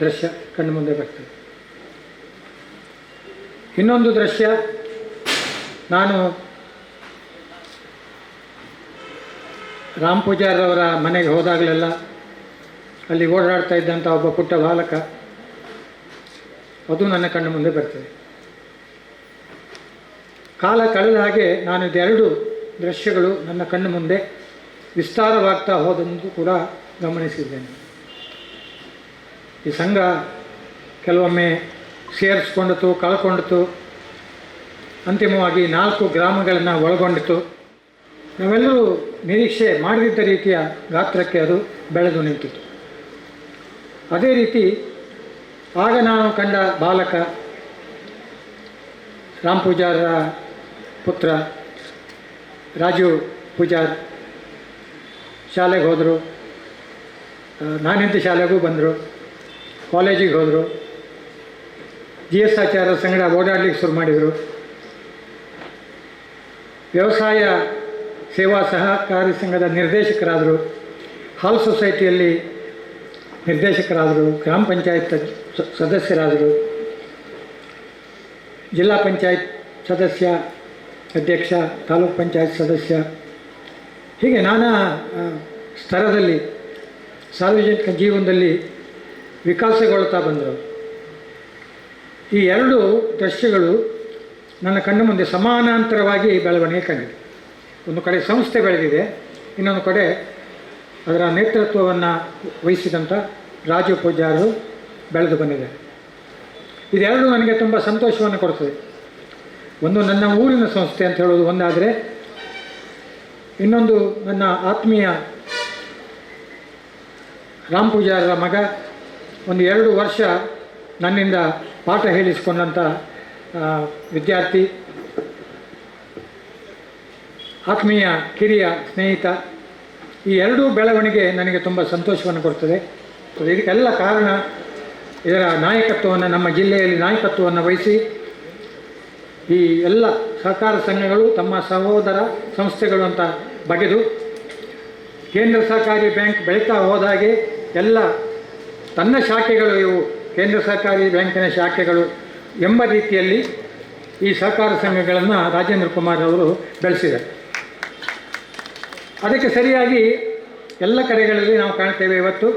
ದೃಶ್ಯ ಕಣ್ಣು ಮುಂದೆ ಬರ್ತದೆ. ಇನ್ನೊಂದು ದೃಶ್ಯ, ನಾನು ರಾಮ್ ಪೂಜಾರವರ ಮನೆಗೆ ಹೋದಾಗಲೆಲ್ಲ ಅಲ್ಲಿ ಓಡಾಡ್ತಾ ಇದ್ದಂಥ ಒಬ್ಬ ಪುಟ್ಟ ಬಾಲಕ, ಅದು ನನ್ನ ಕಣ್ಣು ಮುಂದೆ ಬರ್ತದೆ. ಕಾಲ ಕಳೆದ ಹಾಗೆ ನಾನು ಇದೆರಡು ದೃಶ್ಯಗಳು ನನ್ನ ಕಣ್ಣು ಮುಂದೆ ವಿಸ್ತಾರವಾಗ್ತಾ ಹೋದಂದು ಕೂಡ ಗಮನಿಸಿದ್ದೇನೆ. ಈ ಸಂಘ ಕೆಲವೊಮ್ಮೆ ಸೇರಿಸ್ಕೊಂಡಿತು, ಕಳ್ಕೊಂಡಿತು, ಅಂತಿಮವಾಗಿ 4 ಗ್ರಾಮಗಳನ್ನು ಒಳಗೊಂಡಿತು. ನಾವೆಲ್ಲರೂ ನಿರೀಕ್ಷೆ ಮಾಡದಿದ್ದ ರೀತಿಯ ಗಾತ್ರಕ್ಕೆ ಅದು ಬೆಳೆದು ನಿಂತಿತು. ಅದೇ ರೀತಿ ಆಗ ನಾನು ಕಂಡ ಬಾಲಕ ರಾಮ್ ಪೂಜಾರರ ಪುತ್ರ ರಾಜು ಪೂಜಾರ್ ಶಾಲೆಗೆ ಹೋದರು, ನಾನಿದ್ದ ಶಾಲೆಗೂ ಬಂದರು, ಕಾಲೇಜಿಗೆ ಹೋದರು, GS ಆಚಾರ್ಯ ಸಂಗಡ ಓಡಾಡಲಿಕ್ಕೆ ಶುರು ಮಾಡಿದರು. ವ್ಯವಸಾಯ ಸೇವಾ ಸಹಕಾರಿ ಸಂಘದ ನಿರ್ದೇಶಕರಾದರು, ಹಾಲ್ ಸೊಸೈಟಿಯಲ್ಲಿ ನಿರ್ದೇಶಕರಾದರು, ಗ್ರಾಮ ಪಂಚಾಯತ್ ಸದಸ್ಯರಾದರು, ಜಿಲ್ಲಾ ಪಂಚಾಯತ್ ಸದಸ್ಯ, ಅಧ್ಯಕ್ಷ, ತಾಲೂಕು ಪಂಚಾಯತ್ ಸದಸ್ಯ, ಹೀಗೆ ನಾನಾ ಸ್ತರದಲ್ಲಿ ಸಾರ್ವಜನಿಕ ಜೀವನದಲ್ಲಿ ವಿಕಾಸಗೊಳ್ತಾ ಬಂದರು. ಈ ಎರಡು ದೃಶ್ಯಗಳು ನನ್ನ ಕಣ್ಣು ಮುಂದೆ ಸಮಾನಾಂತರವಾಗಿ ಬೆಳವಣಿಗೆ ಕಂಡಿದೆ. ಒಂದು ಕಡೆ ಸಂಸ್ಥೆ ಬೆಳೆದಿದೆ, ಇನ್ನೊಂದು ಕಡೆ ಅದರ ನೇತೃತ್ವವನ್ನು ವಹಿಸಿದಂಥ ರಾಜು ಪೂಜಾರು ಬೆಳೆದು ಬಂದಿದೆ. ಇದೆರಡು ನನಗೆ ತುಂಬ ಸಂತೋಷವನ್ನು ಕೊಡ್ತದೆ. ಒಂದು ನನ್ನ ಊರಿನ ಸಂಸ್ಥೆ ಅಂತ ಹೇಳೋದು ಒಂದಾದರೆ, ಇನ್ನೊಂದು ನನ್ನ ಆತ್ಮೀಯ ರಾಮ್ ಪೂಜಾರರ ಮಗ ಒಂದು 2 ವರ್ಷ ನನ್ನಿಂದ ಪಾಠ ಹೇಳಿಸಿಕೊಂಡಂಥ ವಿದ್ಯಾರ್ಥಿ, ಆತ್ಮೀಯ ಕಿರಿಯ ಸ್ನೇಹಿತ. ಈ ಎರಡೂ ಬೆಳವಣಿಗೆ ನನಗೆ ತುಂಬ ಸಂತೋಷವನ್ನು ಕೊಡ್ತದೆ. ಇದಕ್ಕೆಲ್ಲ ಕಾರಣ ಇದರ ನಾಯಕತ್ವವನ್ನು, ನಮ್ಮ ಜಿಲ್ಲೆಯಲ್ಲಿ ನಾಯಕತ್ವವನ್ನು ವಹಿಸಿ ಈ ಎಲ್ಲ ಸಹಕಾರ ಸಂಘಗಳು ತಮ್ಮ ಸಹೋದರ ಸಂಸ್ಥೆಗಳು ಅಂತ ಬಗೆದು ಕೇಂದ್ರ ಸಹಕಾರಿ ಬ್ಯಾಂಕ್ ಬೆಳೀತಾ ಹೋದಾಗೆ ಎಲ್ಲ ತನ್ನ ಶಾಖೆಗಳು ಇವು ಕೇಂದ್ರ ಸಹಕಾರಿ ಬ್ಯಾಂಕಿನ ಶಾಖೆಗಳು ಎಂಬ ರೀತಿಯಲ್ಲಿ ಈ ಸಹಕಾರ ಸಂಘಗಳನ್ನು ರಾಜೇಂದ್ರ ಕುಮಾರ್ ಅವರು ಬೆಳೆಸಿದ್ದಾರೆ. ಅದಕ್ಕೆ ಸರಿಯಾಗಿ ಎಲ್ಲ ಕಡೆಗಳಲ್ಲಿ ನಾವು ಕಾಣ್ತೇವೆ. ಇವತ್ತು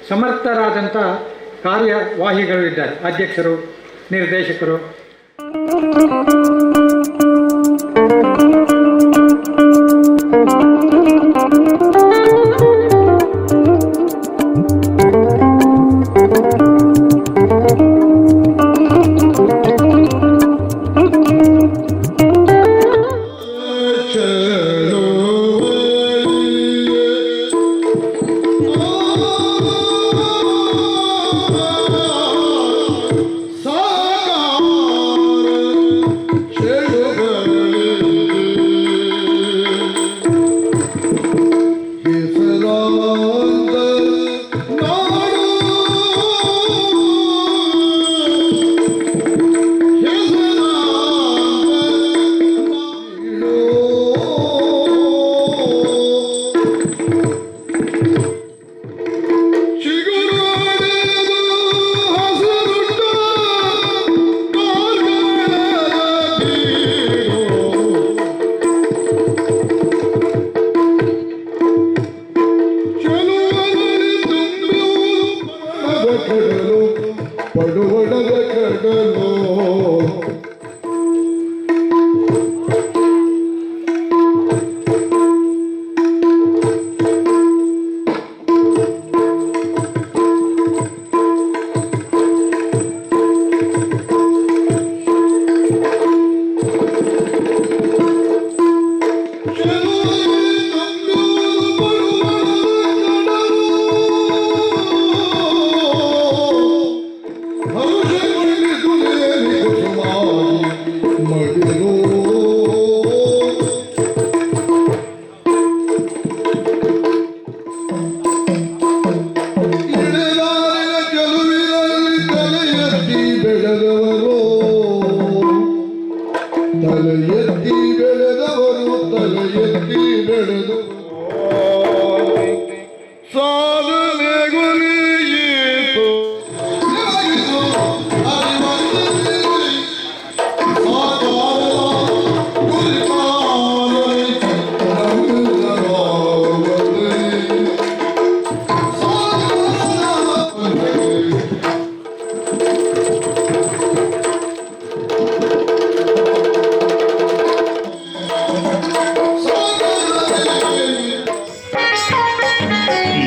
ಸಮರ್ಥರಾದಂಥ ಕಾರ್ಯವಾಹಿಗಳು ಇದ್ದಾರೆ, ಅಧ್ಯಕ್ಷರು, ನಿರ್ದೇಶಕರು.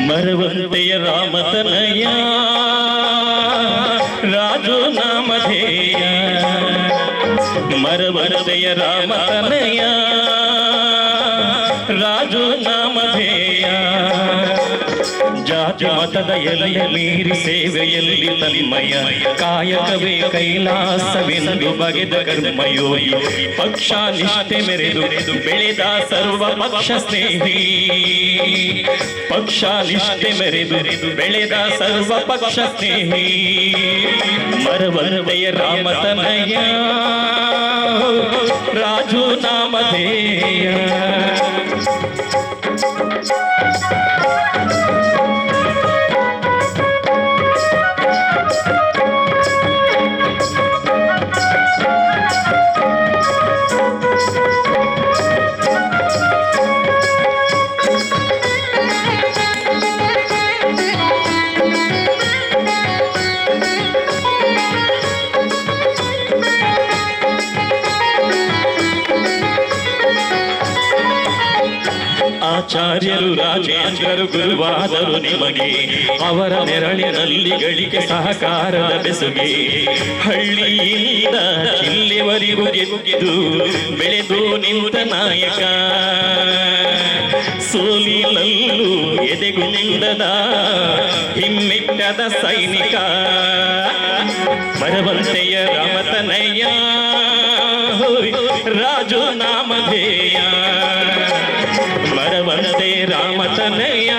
ಮರವಂತೆಯ ರಾಮತನಯ ರಾಜು ನಾಮಧೇಯ ಮರವಂತೆಯ ರಾಮತನಯ ರಾಜು ನಾಮಧೇಯ ಜಾತಿ ಮತದ ಎಲ್ಲ ಮೀರಿ ಸೇವೆಯಲ್ಲಿ ತನ್ಮಯ ಕಾಯಕವೇ ಕೈಲಾಸವೆಂದು ಬಗೆದ ಕರ್ಮಯೋಗಿ ಪಕ್ಷ ನಿಷ್ಠೆ ಮೆರೆದು ಬೆಳೆದ ಸರ್ವ ಪಕ್ಷ ಸ್ನೇಹಿ ಪಕ್ಷ ನಿಷ್ಠೆ ಮೆರೆದು ಬೆಳೆದ ಸರ್ವ ಪಕ್ಷ ಸ್ನೇಹಿ ಮರವಂತೆಯ ರಾಮತನಯ ರಾಜು ನಾಮಧೇಯ ಆಚಾರ್ಯರು ರಾಜೇಂದ್ರರು ಗುರುವಾದರು ನಿಮಗೆ ಅವರ ನೆರಳಿನಲ್ಲಿ ಗಳಿಕೆ ಸಹಕಾರದ ಬೆಸುಗೆ ಹಳ್ಳಿಯಿಂದ ಜಿಲ್ಲೆವರೆಗೂ ಗೆದ್ದು ಬೆಳೆದು ನಿಂತ ನಾಯಕ ಸೋಲಿನಲ್ಲೂ ಎದೆಗುಂದದ ಹಿಮ್ಮೆಟ್ಟದ ಸೈನಿಕ ಮರವಂತೆಯ ರಾಮತನಯ ರಾಜು ನಾಮಧೇಯ ಮರವಂತೆ ರಾಮತನಯ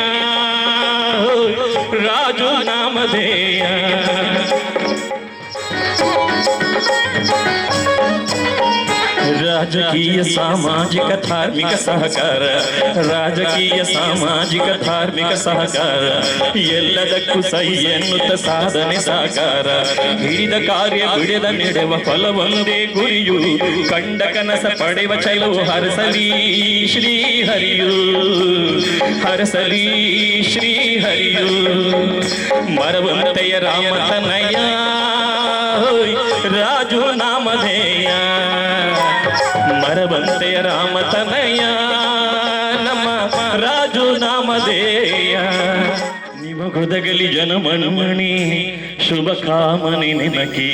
ರಾಜು ನಾಮಧೇಯ ರಾಜಕೀಯ ಸಾಮಾಜಿಕ ಧಾರ್ಮಿಕ ಸಹಕಾರ ರಾಜಕೀಯ ಸಾಮಾಜಿಕ ಧಾರ್ಮಿಕ ಸಹಕಾರ ಎಲ್ಲದಕ್ಕೂ ಸೈ ಎನ್ನುತ್ತ ಸಾಧನೆ ಸಾಕಾರ ಹಿಡಿದ ಕಾರ್ಯ ಬಿಡದ ನೆಡುವ ಫಲವೊಂದೇ ಗುರಿಯು ಕಂಡ ಕನಸ ಪಡೆವ ಚಲವು ಹರಸಲಿ ಶ್ರೀ ಹರಿಯು ಹರಸಲಿ ಶ್ರೀ ಹರಿಯು ಮರವಂತೆಯ ರಾಮತನಯ ರಾಜು ನಾಮಧೇಯ ಮರವಂತೆಯ ರಾಮತನಯ ನಮ್ಮ ರಾಜು ನಾಮಧೇಯ ನಿಮಗೊದಗಲಿ ಜನಮಣಮಣಿ ಶುಭ ಕಾಮನೆ ನೆನಕಿ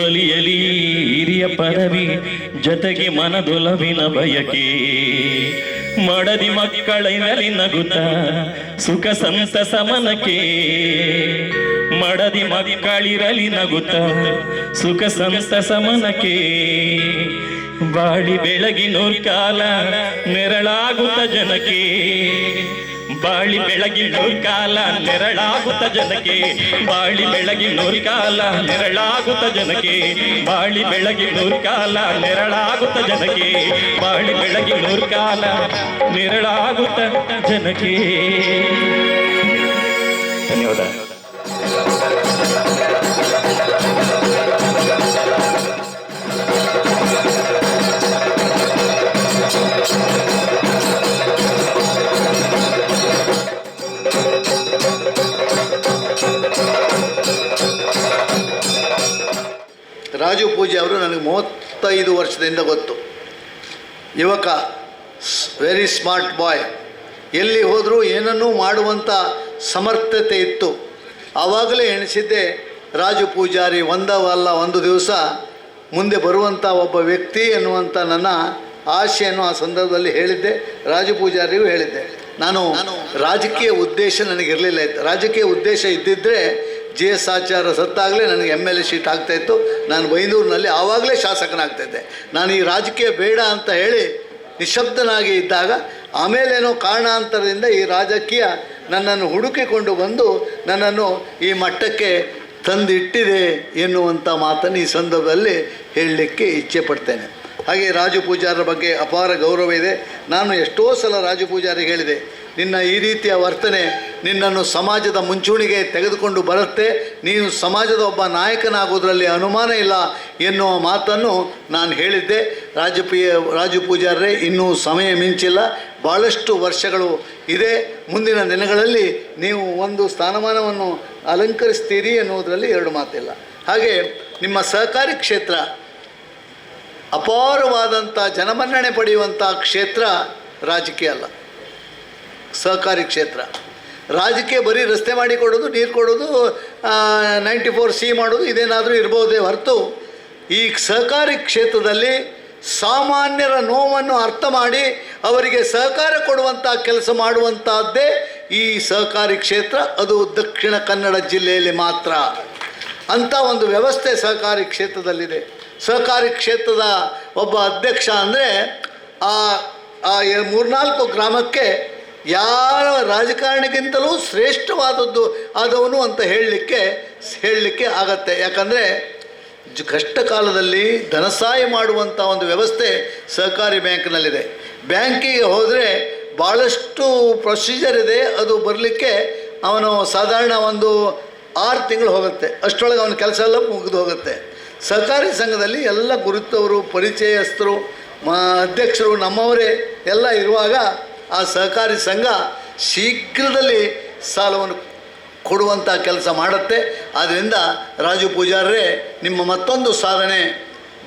ಒಲಿಯಲಿ ಹಿರಿಯ ಪದವಿ ಜೊತೆಗೆ ಮನದೊಲವಿನ ಬಯಕೆ ಮಡದಿ ಮಕ್ಕಳಿನಲ್ಲಿ ನಗುತ್ತ ಸುಖ ಸಂತಸ ಮನಕ್ಕೆ ಮಡದಿ ಮಕ್ಕಳಿರಲಿ ನಗುತ್ತ ಸುಖ ಸಂತಸ ಮನಕ್ಕೆ ಬಾಳಿ ಬೆಳಗಿನೂರ್ ಕಾಲ ನೆರಳಾಗುತ್ತ ಜನಕ್ಕೆ ಬಾಳಿ ಬೆಳಗಿನೂರ್ ಕಾಲ ನೆರಳಾಗುತ್ತ ಜನಕ್ಕೆ ಬಾಳಿ ಬೆಳಗಿನೂರ್ ಕಾಲ ನೆರಳಾಗುತ್ತ ಜನಕ್ಕೆ ಬಾಳಿ ಬೆಳಗಿನೂರ್ ಕಾಲ ನೆರಳಾಗುತ್ತ ಜನಕ್ಕೆ ಬಾಳಿ ಬೆಳಗಿನೂರ್ ಕಾಲ ನೆರಳಾಗುತ್ತ ಜನಕ್ಕೆ. ಧನ್ಯವಾದ. ರಾಜು ಪೂಜೆ ಅವರು ನನಗೆ 35 ವರ್ಷದಿಂದ ಗೊತ್ತು. ಯುವಕ, ವೆರಿ ಸ್ಮಾರ್ಟ್ ಬಾಯ್, ಎಲ್ಲಿ ಹೋದರೂ ಏನನ್ನೂ ಮಾಡುವಂಥ ಸಮರ್ಥತೆ ಇತ್ತು. ಆವಾಗಲೇ ಎಣಿಸಿದ್ದೆ ರಾಜು ಪೂಜಾರಿ ಒಂದವಲ್ಲ ಒಂದು ದಿವಸ ಮುಂದೆ ಬರುವಂಥ ಒಬ್ಬ ವ್ಯಕ್ತಿ ಎನ್ನುವಂಥ ನನ್ನ ಆಶೆಯನ್ನು ಆ ಸಂದರ್ಭದಲ್ಲಿ ಹೇಳಿದ್ದೆ. ರಾಜು ಪೂಜಾರಿಗೂ ಹೇಳಿದ್ದೆ. ನಾನು ರಾಜಕೀಯ ಉದ್ದೇಶ ನನಗಿರಲಿಲ್ಲ. ರಾಜಕೀಯ ಉದ್ದೇಶ ಇದ್ದಿದ್ದರೆ JS ಆಚಾರ್ಯ ಸತ್ತಾಗಲೇ ನನಗೆ MLA ಸೀಟ್ ಆಗ್ತಾಯಿತ್ತು. ನಾನು ಬೈಂದೂರಿನಲ್ಲಿ ಆವಾಗಲೇ ಶಾಸಕನಾಗ್ತಾಯಿದ್ದೆ. ನಾನು ಈ ರಾಜಕೀಯ ಬೇಡ ಅಂತ ಹೇಳಿ ನಿಶಬ್ದನಾಗಿ ಇದ್ದಾಗ ಆಮೇಲೇನೋ ಕಾರಣಾಂತರದಿಂದ ಈ ರಾಜಕೀಯ ನನ್ನನ್ನು ಹುಡುಕಿಕೊಂಡು ಬಂದು ನನ್ನನ್ನು ಈ ಮಟ್ಟಕ್ಕೆ ತಂದಿಟ್ಟಿದೆ ಎನ್ನುವಂಥ ಮಾತನ್ನು ಈ ಸಂದರ್ಭದಲ್ಲಿ ಹೇಳಲಿಕ್ಕೆ ಇಚ್ಛೆ ಪಡ್ತೇನೆ. ಹಾಗೆ ರಾಜು ಪೂಜಾರರ ಬಗ್ಗೆ ಅಪಾರ ಗೌರವ ಇದೆ. ನಾನು ಎಷ್ಟೋ ಸಲ ರಾಜು ಪೂಜಾರಿಗೆ ಹೇಳಿದೆ, ನಿನ್ನ ಈ ರೀತಿಯ ವರ್ತನೆ ನಿನ್ನನ್ನು ಸಮಾಜದ ಮುಂಚೂಣಿಗೆ ತೆಗೆದುಕೊಂಡು ಬರುತ್ತೆ, ನೀನು ಸಮಾಜದ ಒಬ್ಬ ನಾಯಕನಾಗೋದ್ರಲ್ಲಿ ಅನುಮಾನ ಇಲ್ಲ ಎನ್ನುವ ಮಾತನ್ನು ನಾನು ಹೇಳಿದ್ದೆ. ರಾಜು ಪೂಜಾರರೇ, ಇನ್ನೂ ಸಮಯ ಮಿಂಚಿಲ್ಲ, ಭಾಳಷ್ಟು ವರ್ಷಗಳು ಇದೆ. ಮುಂದಿನ ದಿನಗಳಲ್ಲಿ ನೀವು ಒಂದು ಸ್ಥಾನಮಾನವನ್ನು ಅಲಂಕರಿಸ್ತೀರಿ ಎನ್ನುವುದರಲ್ಲಿ ಎರಡು ಮಾತಿಲ್ಲ. ಹಾಗೆ ನಿಮ್ಮ ಸಹಕಾರಿ ಕ್ಷೇತ್ರ ಅಪಾರವಾದಂಥ ಜನಮನ್ನಣೆ ಪಡೆಯುವಂಥ ಕ್ಷೇತ್ರ ರಾಜಕೀಯ ಅಲ್ಲ, ಸಹಕಾರಿ ಕ್ಷೇತ್ರ. ರಾಜಕೀಯ ಬರೀ ರಸ್ತೆ ಮಾಡಿಕೊಡೋದು, ನೀರು ಕೊಡೋದು, 94C ಮಾಡೋದು ಇದೇನಾದರೂ ಇರ್ಬೋದೇ ಹೊರತು ಈ ಸಹಕಾರಿ ಕ್ಷೇತ್ರದಲ್ಲಿ ಸಾಮಾನ್ಯರ ನೋವನ್ನು ಅರ್ಥ ಮಾಡಿ ಅವರಿಗೆ ಸಹಕಾರ ಕೊಡುವಂಥ ಕೆಲಸ ಮಾಡುವಂಥದ್ದೇ ಈ ಸಹಕಾರಿ ಕ್ಷೇತ್ರ. ಅದು ದಕ್ಷಿಣ ಕನ್ನಡ ಜಿಲ್ಲೆಯಲ್ಲಿ ಮಾತ್ರ ಅಂಥ ಒಂದು ವ್ಯವಸ್ಥೆ ಸಹಕಾರಿ ಕ್ಷೇತ್ರದಲ್ಲಿದೆ. ಸಹಕಾರಿ ಕ್ಷೇತ್ರದ ಒಬ್ಬ ಅಧ್ಯಕ್ಷ ಅಂದರೆ ಆ 3-4 ಗ್ರಾಮಕ್ಕೆ ಯಾವ ರಾಜಕಾರಣಿಗಿಂತಲೂ ಶ್ರೇಷ್ಠವಾದದ್ದು ಆದವನು ಅಂತ ಹೇಳಲಿಕ್ಕೆ ಆಗತ್ತೆ. ಯಾಕಂದರೆ ಕಷ್ಟ ಕಾಲದಲ್ಲಿ ಧನಸಹಾಯ ಮಾಡುವಂಥ ಒಂದು ವ್ಯವಸ್ಥೆ ಸಹಕಾರಿ ಬ್ಯಾಂಕ್ನಲ್ಲಿದೆ. ಬ್ಯಾಂಕಿಗೆ ಹೋದರೆ ಭಾಳಷ್ಟು ಪ್ರೊಸೀಜರ್ ಇದೆ. ಅದು ಬರಲಿಕ್ಕೆ ಅವನು ಸಾಧಾರಣ ಒಂದು 6 ತಿಂಗಳು ಹೋಗುತ್ತೆ. ಅಷ್ಟರೊಳಗೆ ಅವನ ಕೆಲಸ ಎಲ್ಲ ಮುಗಿದು ಹೋಗುತ್ತೆ. ಸಹಕಾರಿ ಸಂಘದಲ್ಲಿ ಎಲ್ಲ ಗುರುತವರು, ಪರಿಚಯಸ್ಥರು, ಅಧ್ಯಕ್ಷರು ನಮ್ಮವರೇ ಎಲ್ಲ ಇರುವಾಗ ಆ ಸಹಕಾರಿ ಸಂಘ ಶೀಘ್ರದಲ್ಲಿ ಸಾಲವನ್ನು ಕೊಡುವಂಥ ಕೆಲಸ ಮಾಡುತ್ತೆ. ಆದ್ದರಿಂದ ರಾಜು ಪೂಜಾರರೇ, ನಿಮ್ಮ ಮತ್ತೊಂದು ಸಾಧನೆ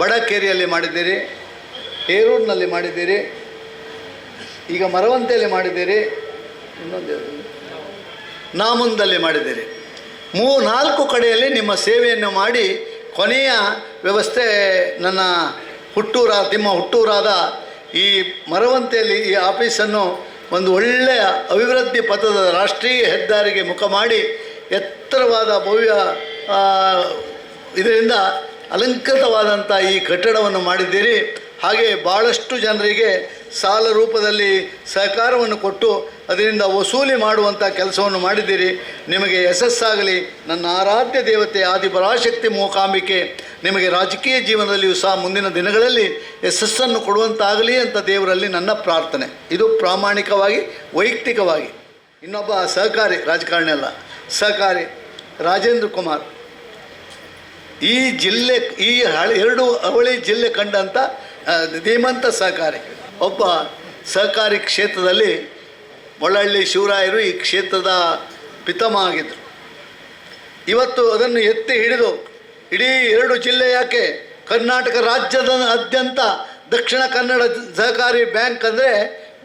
ಬಡಕೇರಿಯಲ್ಲಿ ಮಾಡಿದ್ದೀರಿ, ಹೇರೂರಿನಲ್ಲಿ ಮಾಡಿದ್ದೀರಿ, ಈಗ ಮರವಂತೆಯಲ್ಲಿ ಮಾಡಿದ್ದೀರಿ, ಇನ್ನೊಂದು ನಾಮುಂದಲ್ಲಿ ಮಾಡಿದ್ದೀರಿ. 3-4 ಕಡೆಯಲ್ಲಿ ನಿಮ್ಮ ಸೇವೆಯನ್ನು ಮಾಡಿ ಕೊನೆಯ ವ್ಯವಸ್ಥೆ ನನ್ನ ನಿಮ್ಮ ಹುಟ್ಟೂರಾದ ಈ ಮರವಂತೆಯಲ್ಲಿ ಈ ಆಫೀಸನ್ನು ಒಂದು ಒಳ್ಳೆಯ ಅಭಿವೃದ್ಧಿ ಪಥದ ರಾಷ್ಟ್ರೀಯ ಹೆದ್ದಾರಿಗೆ ಮುಖ ಮಾಡಿ ಎತ್ತರವಾದ ಭವ್ಯ ಇದರಿಂದ ಅಲಂಕೃತವಾದಂಥ ಈ ಕಟ್ಟಡವನ್ನು ಮಾಡಿದ್ದೀರಿ. ಹಾಗೆ ಭಾಳಷ್ಟು ಜನರಿಗೆ ಸಾಲ ರೂಪದಲ್ಲಿ ಸಹಕಾರವನ್ನು ಕೊಟ್ಟು ಅದರಿಂದ ವಸೂಲಿ ಮಾಡುವಂಥ ಕೆಲಸವನ್ನು ಮಾಡಿದ್ದೀರಿ. ನಿಮಗೆ ಯಶಸ್ಸಾಗಲಿ. ನನ್ನ ಆರಾಧ್ಯ ದೇವತೆ ಆದಿಪರಾಶಕ್ತಿ ಮೂಕಾಂಬಿಕೆ ನಿಮಗೆ ರಾಜಕೀಯ ಜೀವನದಲ್ಲಿಯೂ ಸಹ ಮುಂದಿನ ದಿನಗಳಲ್ಲಿ ಯಶಸ್ಸನ್ನು ಕೊಡುವಂತಾಗಲಿ ಅಂತ ದೇವರಲ್ಲಿ ನನ್ನ ಪ್ರಾರ್ಥನೆ. ಇದು ಪ್ರಾಮಾಣಿಕವಾಗಿ ವೈಯಕ್ತಿಕವಾಗಿ. ಇನ್ನೊಬ್ಬ ಸಹಕಾರಿ, ರಾಜಕಾರಣಿ ಅಲ್ಲ, ಸಹಕಾರಿ ರಾಜೇಂದ್ರ ಕುಮಾರ್, ಈ ಜಿಲ್ಲೆ, ಈ 2 ಅವಳಿ ಜಿಲ್ಲೆ ಕಂಡಂಥ ಧೀಮಂತ ಸಹಕಾರಿ. ಒಬ್ಬ ಸಹಕಾರಿ ಕ್ಷೇತ್ರದಲ್ಲಿ ಮೊಳಹಳ್ಳಿ ಶಿವರಾಯರು ಈ ಕ್ಷೇತ್ರದ ಪಿತಾಮಹ ಆಗಿದ್ದರು. ಇವತ್ತು ಅದನ್ನು ಎತ್ತಿ ಹಿಡಿದು ಇಡೀ 2 ಜಿಲ್ಲೆ ಯಾಕೆ ಕರ್ನಾಟಕ ರಾಜ್ಯದಾದ್ಯಂತ ದಕ್ಷಿಣ ಕನ್ನಡ ಸಹಕಾರಿ ಬ್ಯಾಂಕ್ ಅಂದರೆ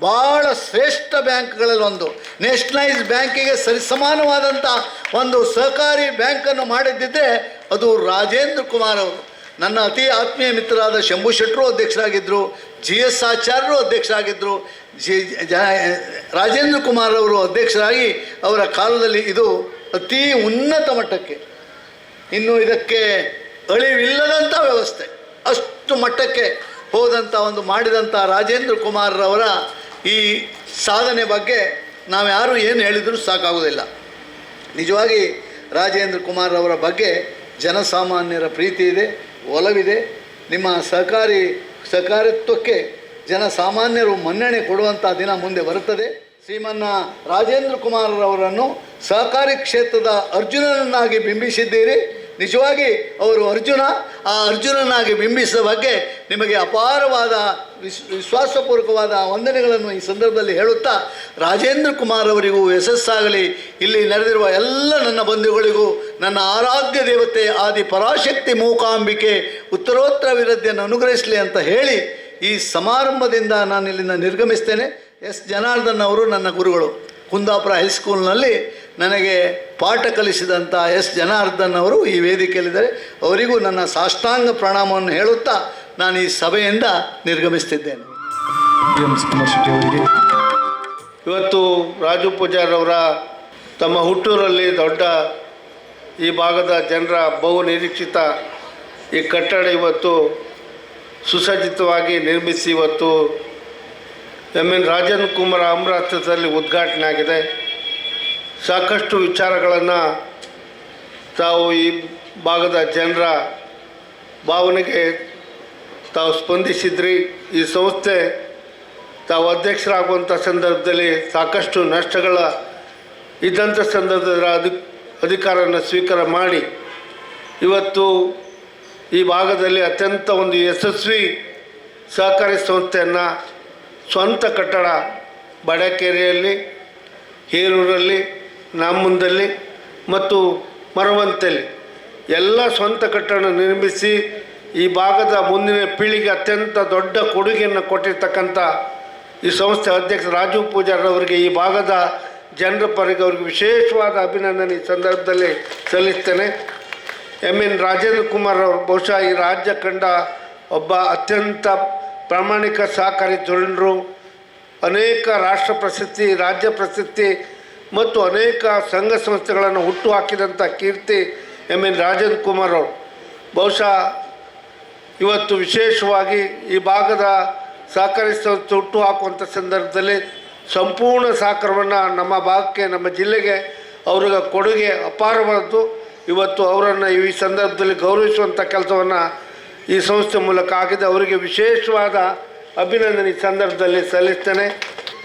ಭಾಳ ಶ್ರೇಷ್ಠ ಬ್ಯಾಂಕ್ಗಳಲ್ಲಿ ಒಂದು, ನ್ಯಾಷನಲೈಸ್ ಬ್ಯಾಂಕಿಗೆ ಸರಿಸಮಾನವಾದಂಥ ಒಂದು ಸಹಕಾರಿ ಬ್ಯಾಂಕನ್ನು ಮಾಡಿದ್ದಿದ್ದರೆ ಅದು ರಾಜೇಂದ್ರ ಕುಮಾರ್ ಅವರು. ನನ್ನ ಅತಿ ಆತ್ಮೀಯ ಮಿತ್ರರಾದ ಶಂಭು ಶೆಟ್ಟರು ಅಧ್ಯಕ್ಷರಾಗಿದ್ದರು, GS ಆಚಾರ್ಯರು ಅಧ್ಯಕ್ಷರಾಗಿದ್ದರು, ರಾಜೇಂದ್ರ ಕುಮಾರ್ ಅವರು ಅಧ್ಯಕ್ಷರಾಗಿ ಅವರ ಕಾಲದಲ್ಲಿ ಇದು ಅತಿ ಉನ್ನತ ಮಟ್ಟಕ್ಕೆ, ಇನ್ನು ಇದಕ್ಕೆ ಅಳಿವಿಲ್ಲದಂಥ ವ್ಯವಸ್ಥೆ ಅಷ್ಟು ಮಟ್ಟಕ್ಕೆ ಹೋದಂಥ ಒಂದು ಮಾಡಿದಂಥ ರಾಜೇಂದ್ರ ಕುಮಾರ್ರವರ ಈ ಸಾಧನೆ ಬಗ್ಗೆ ನಾವು ಯಾರು ಏನು ಹೇಳಿದರೂ ಸಾಕಾಗೋದಿಲ್ಲ. ನಿಜವಾಗಿ ರಾಜೇಂದ್ರ ಕುಮಾರ್ ಅವರ ಬಗ್ಗೆ ಜನಸಾಮಾನ್ಯರ ಪ್ರೀತಿ ಇದೆ, ಒಲವಿದೆ. ನಿಮ್ಮ ಸಹಕಾರಿತ್ವಕ್ಕೆ ಜನಸಾಮಾನ್ಯರು ಮನ್ನಣೆ ಕೊಡುವಂಥ ದಿನ ಮುಂದೆ ಬರುತ್ತದೆ. ಶ್ರೀಮನ್ನ ರಾಜೇಂದ್ರ ಕುಮಾರ್ರವರನ್ನು ಸಹಕಾರಿ ಕ್ಷೇತ್ರದ ಅರ್ಜುನನನ್ನಾಗಿ ಬಿಂಬಿಸಿದ್ದೀರಿ. ನಿಜವಾಗಿ ಅವರು ಆ ಅರ್ಜುನನಾಗಿ ಬಿಂಬಿಸಿದ ಬಗ್ಗೆ ನಿಮಗೆ ಅಪಾರವಾದ ವಿಶ್ವಾಸಪೂರ್ವಕವಾದ ವಂದನೆಗಳನ್ನು ಈ ಸಂದರ್ಭದಲ್ಲಿ ಹೇಳುತ್ತಾ, ರಾಜೇಂದ್ರ ಕುಮಾರ್ ಅವರಿಗೂ ಯಶಸ್ಸಾಗಲಿ. ಇಲ್ಲಿ ನೆರೆದಿರುವ ಎಲ್ಲ ನನ್ನ ಬಂಧುಗಳಿಗೂ ನನ್ನ ಆರಾಧ್ಯ ದೇವತೆ ಆದಿ ಪರಾಶಕ್ತಿ ಮೂಕಾಂಬಿಕೆ ಉತ್ತರೋತ್ತರ ವಿರದ್ಧಿಯನ್ನು ಅನುಗ್ರಹಿಸಲಿ ಅಂತ ಹೇಳಿ ಈ ಸಮಾರಂಭದಿಂದ ನಾನು ಇಲ್ಲಿಂದ ನಿರ್ಗಮಿಸ್ತೇನೆ. ಎಸ್ ಜನಾರ್ದನ್ ಅವರು ನನ್ನ ಗುರುಗಳು. ಕುಂದಾಪುರ ಹೈಸ್ಕೂಲ್ನಲ್ಲಿ ನನಗೆ ಪಾಠ ಕಲಿಸಿದಂಥ ಎಸ್ ಜನಾರ್ದನ್ ಅವರು ಈ ವೇದಿಕೆಯಲ್ಲಿದ್ದಾರೆ. ಅವರಿಗೂ ನನ್ನ ಸಾಷ್ಟಾಂಗ ಪ್ರಣಾಮವನ್ನು ಹೇಳುತ್ತಾ ನಾನು ಈ ಸಭೆಯಿಂದ ನಿರ್ಗಮಿಸ್ತಿದ್ದೇನೆ. ಇವತ್ತು ರಾಜು ಪೂಜಾರವರ ತಮ್ಮ ಹುಟ್ಟೂರಲ್ಲಿ ದೊಡ್ಡ ಈ ಭಾಗದ ಜನರ ಬಹು ನಿರೀಕ್ಷಿತ ಈ ಕಟ್ಟಡ ಇವತ್ತು ಸುಸಜ್ಜಿತವಾಗಿ ನಿರ್ಮಿಸಿ ಇವತ್ತು MN ರಾಜೇಂದ್ರ ಕುಮಾರ್ ಅಮೃತದಲ್ಲಿ ಉದ್ಘಾಟನೆ ಆಗಿದೆ. ಸಾಕಷ್ಟು ವಿಚಾರಗಳನ್ನು ತಾವು ಈ ಭಾಗದ ಜನರ ಭಾವನೆಗೆ ತಾವು ಸ್ಪಂದಿಸಿದ್ರಿ. ಈ ಸಂಸ್ಥೆ ತಾವು ಅಧ್ಯಕ್ಷರಾಗುವಂಥ ಸಂದರ್ಭದಲ್ಲಿ ಸಾಕಷ್ಟು ನಷ್ಟಗಳ ಇದ್ದಂಥ ಸಂದರ್ಭದಲ್ಲಿ ಅಧಿಕಾರವನ್ನು ಸ್ವೀಕಾರ ಮಾಡಿ ಇವತ್ತು ಈ ಭಾಗದಲ್ಲಿ ಅತ್ಯಂತ ಒಂದು ಯಶಸ್ವಿ ಸಹಕಾರಿ ಸಂಸ್ಥೆಯನ್ನು ಸ್ವಂತ ಕಟ್ಟಡ ಬಡಕೆರೆಯಲ್ಲಿ, ಹೇರೂರಲ್ಲಿ, ನಾಮುಂದಲ್ಲಿ ಮತ್ತು ಮರವಂತೆಯಲ್ಲಿ ಎಲ್ಲ ಸ್ವಂತ ಕಟ್ಟಡ ನಿರ್ಮಿಸಿ ಈ ಭಾಗದ ಮುಂದಿನ ಪೀಳಿಗೆ ಅತ್ಯಂತ ದೊಡ್ಡ ಕೊಡುಗೆಯನ್ನು ಕೊಟ್ಟಿರ್ತಕ್ಕಂಥ ಈ ಸಂಸ್ಥೆ ಅಧ್ಯಕ್ಷ ರಾಜು ಪೂಜಾರವರಿಗೆ ಈ ಭಾಗದ ಜನರ ಪರವಾಗಿ ಅವರಿಗೆ ವಿಶೇಷವಾದ ಅಭಿನಂದನೆ ಈ ಸಂದರ್ಭದಲ್ಲಿ ಸಲ್ಲಿಸ್ತೇನೆ. MN ರಾಜೇಂದ್ರ ಕುಮಾರ್ ಅವರು ಬಹುಶಃ ಈ ರಾಜ್ಯ ಕಂಡ ಒಬ್ಬ ಅತ್ಯಂತ ಪ್ರಾಮಾಣಿಕ ಸಹಕಾರಿ ಧುರೀಣರು. ಅನೇಕ ರಾಷ್ಟ್ರ ಪ್ರಶಸ್ತಿ, ರಾಜ್ಯ ಪ್ರಶಸ್ತಿ ಮತ್ತು ಅನೇಕ ಸಂಘ ಸಂಸ್ಥೆಗಳನ್ನು ಹುಟ್ಟು ಹಾಕಿದಂಥ ಕೀರ್ತಿ MN ರಾಜೇಂದ್ರ ಕುಮಾರ್ ಅವರು. ಬಹುಶಃ ಇವತ್ತು ವಿಶೇಷವಾಗಿ ಈ ಭಾಗದ ಸಹಕಾರಿ ಸಂಸ್ಥೆ ಹುಟ್ಟು ಹಾಕುವಂಥ ಸಂದರ್ಭದಲ್ಲಿ ಸಂಪೂರ್ಣ ಸಹಕಾರವನ್ನು ನಮ್ಮ ಭಾಗಕ್ಕೆ, ನಮ್ಮ ಜಿಲ್ಲೆಗೆ ಅವ್ರಿಗೆ ಕೊಡುಗೆ ಅಪಾರವಾದದ್ದು. ಇವತ್ತು ಅವರನ್ನು ಈ ಸಂದರ್ಭದಲ್ಲಿ ಗೌರವಿಸುವಂಥ ಕೆಲಸವನ್ನು ಈ ಸಂಸ್ಥೆ ಮೂಲಕ ಆಗಿದೆ. ಅವರಿಗೆ ವಿಶೇಷವಾದ ಅಭಿನಂದನೆ ಈ ಸಂದರ್ಭದಲ್ಲಿ ಸಲ್ಲಿಸ್ತೇನೆ.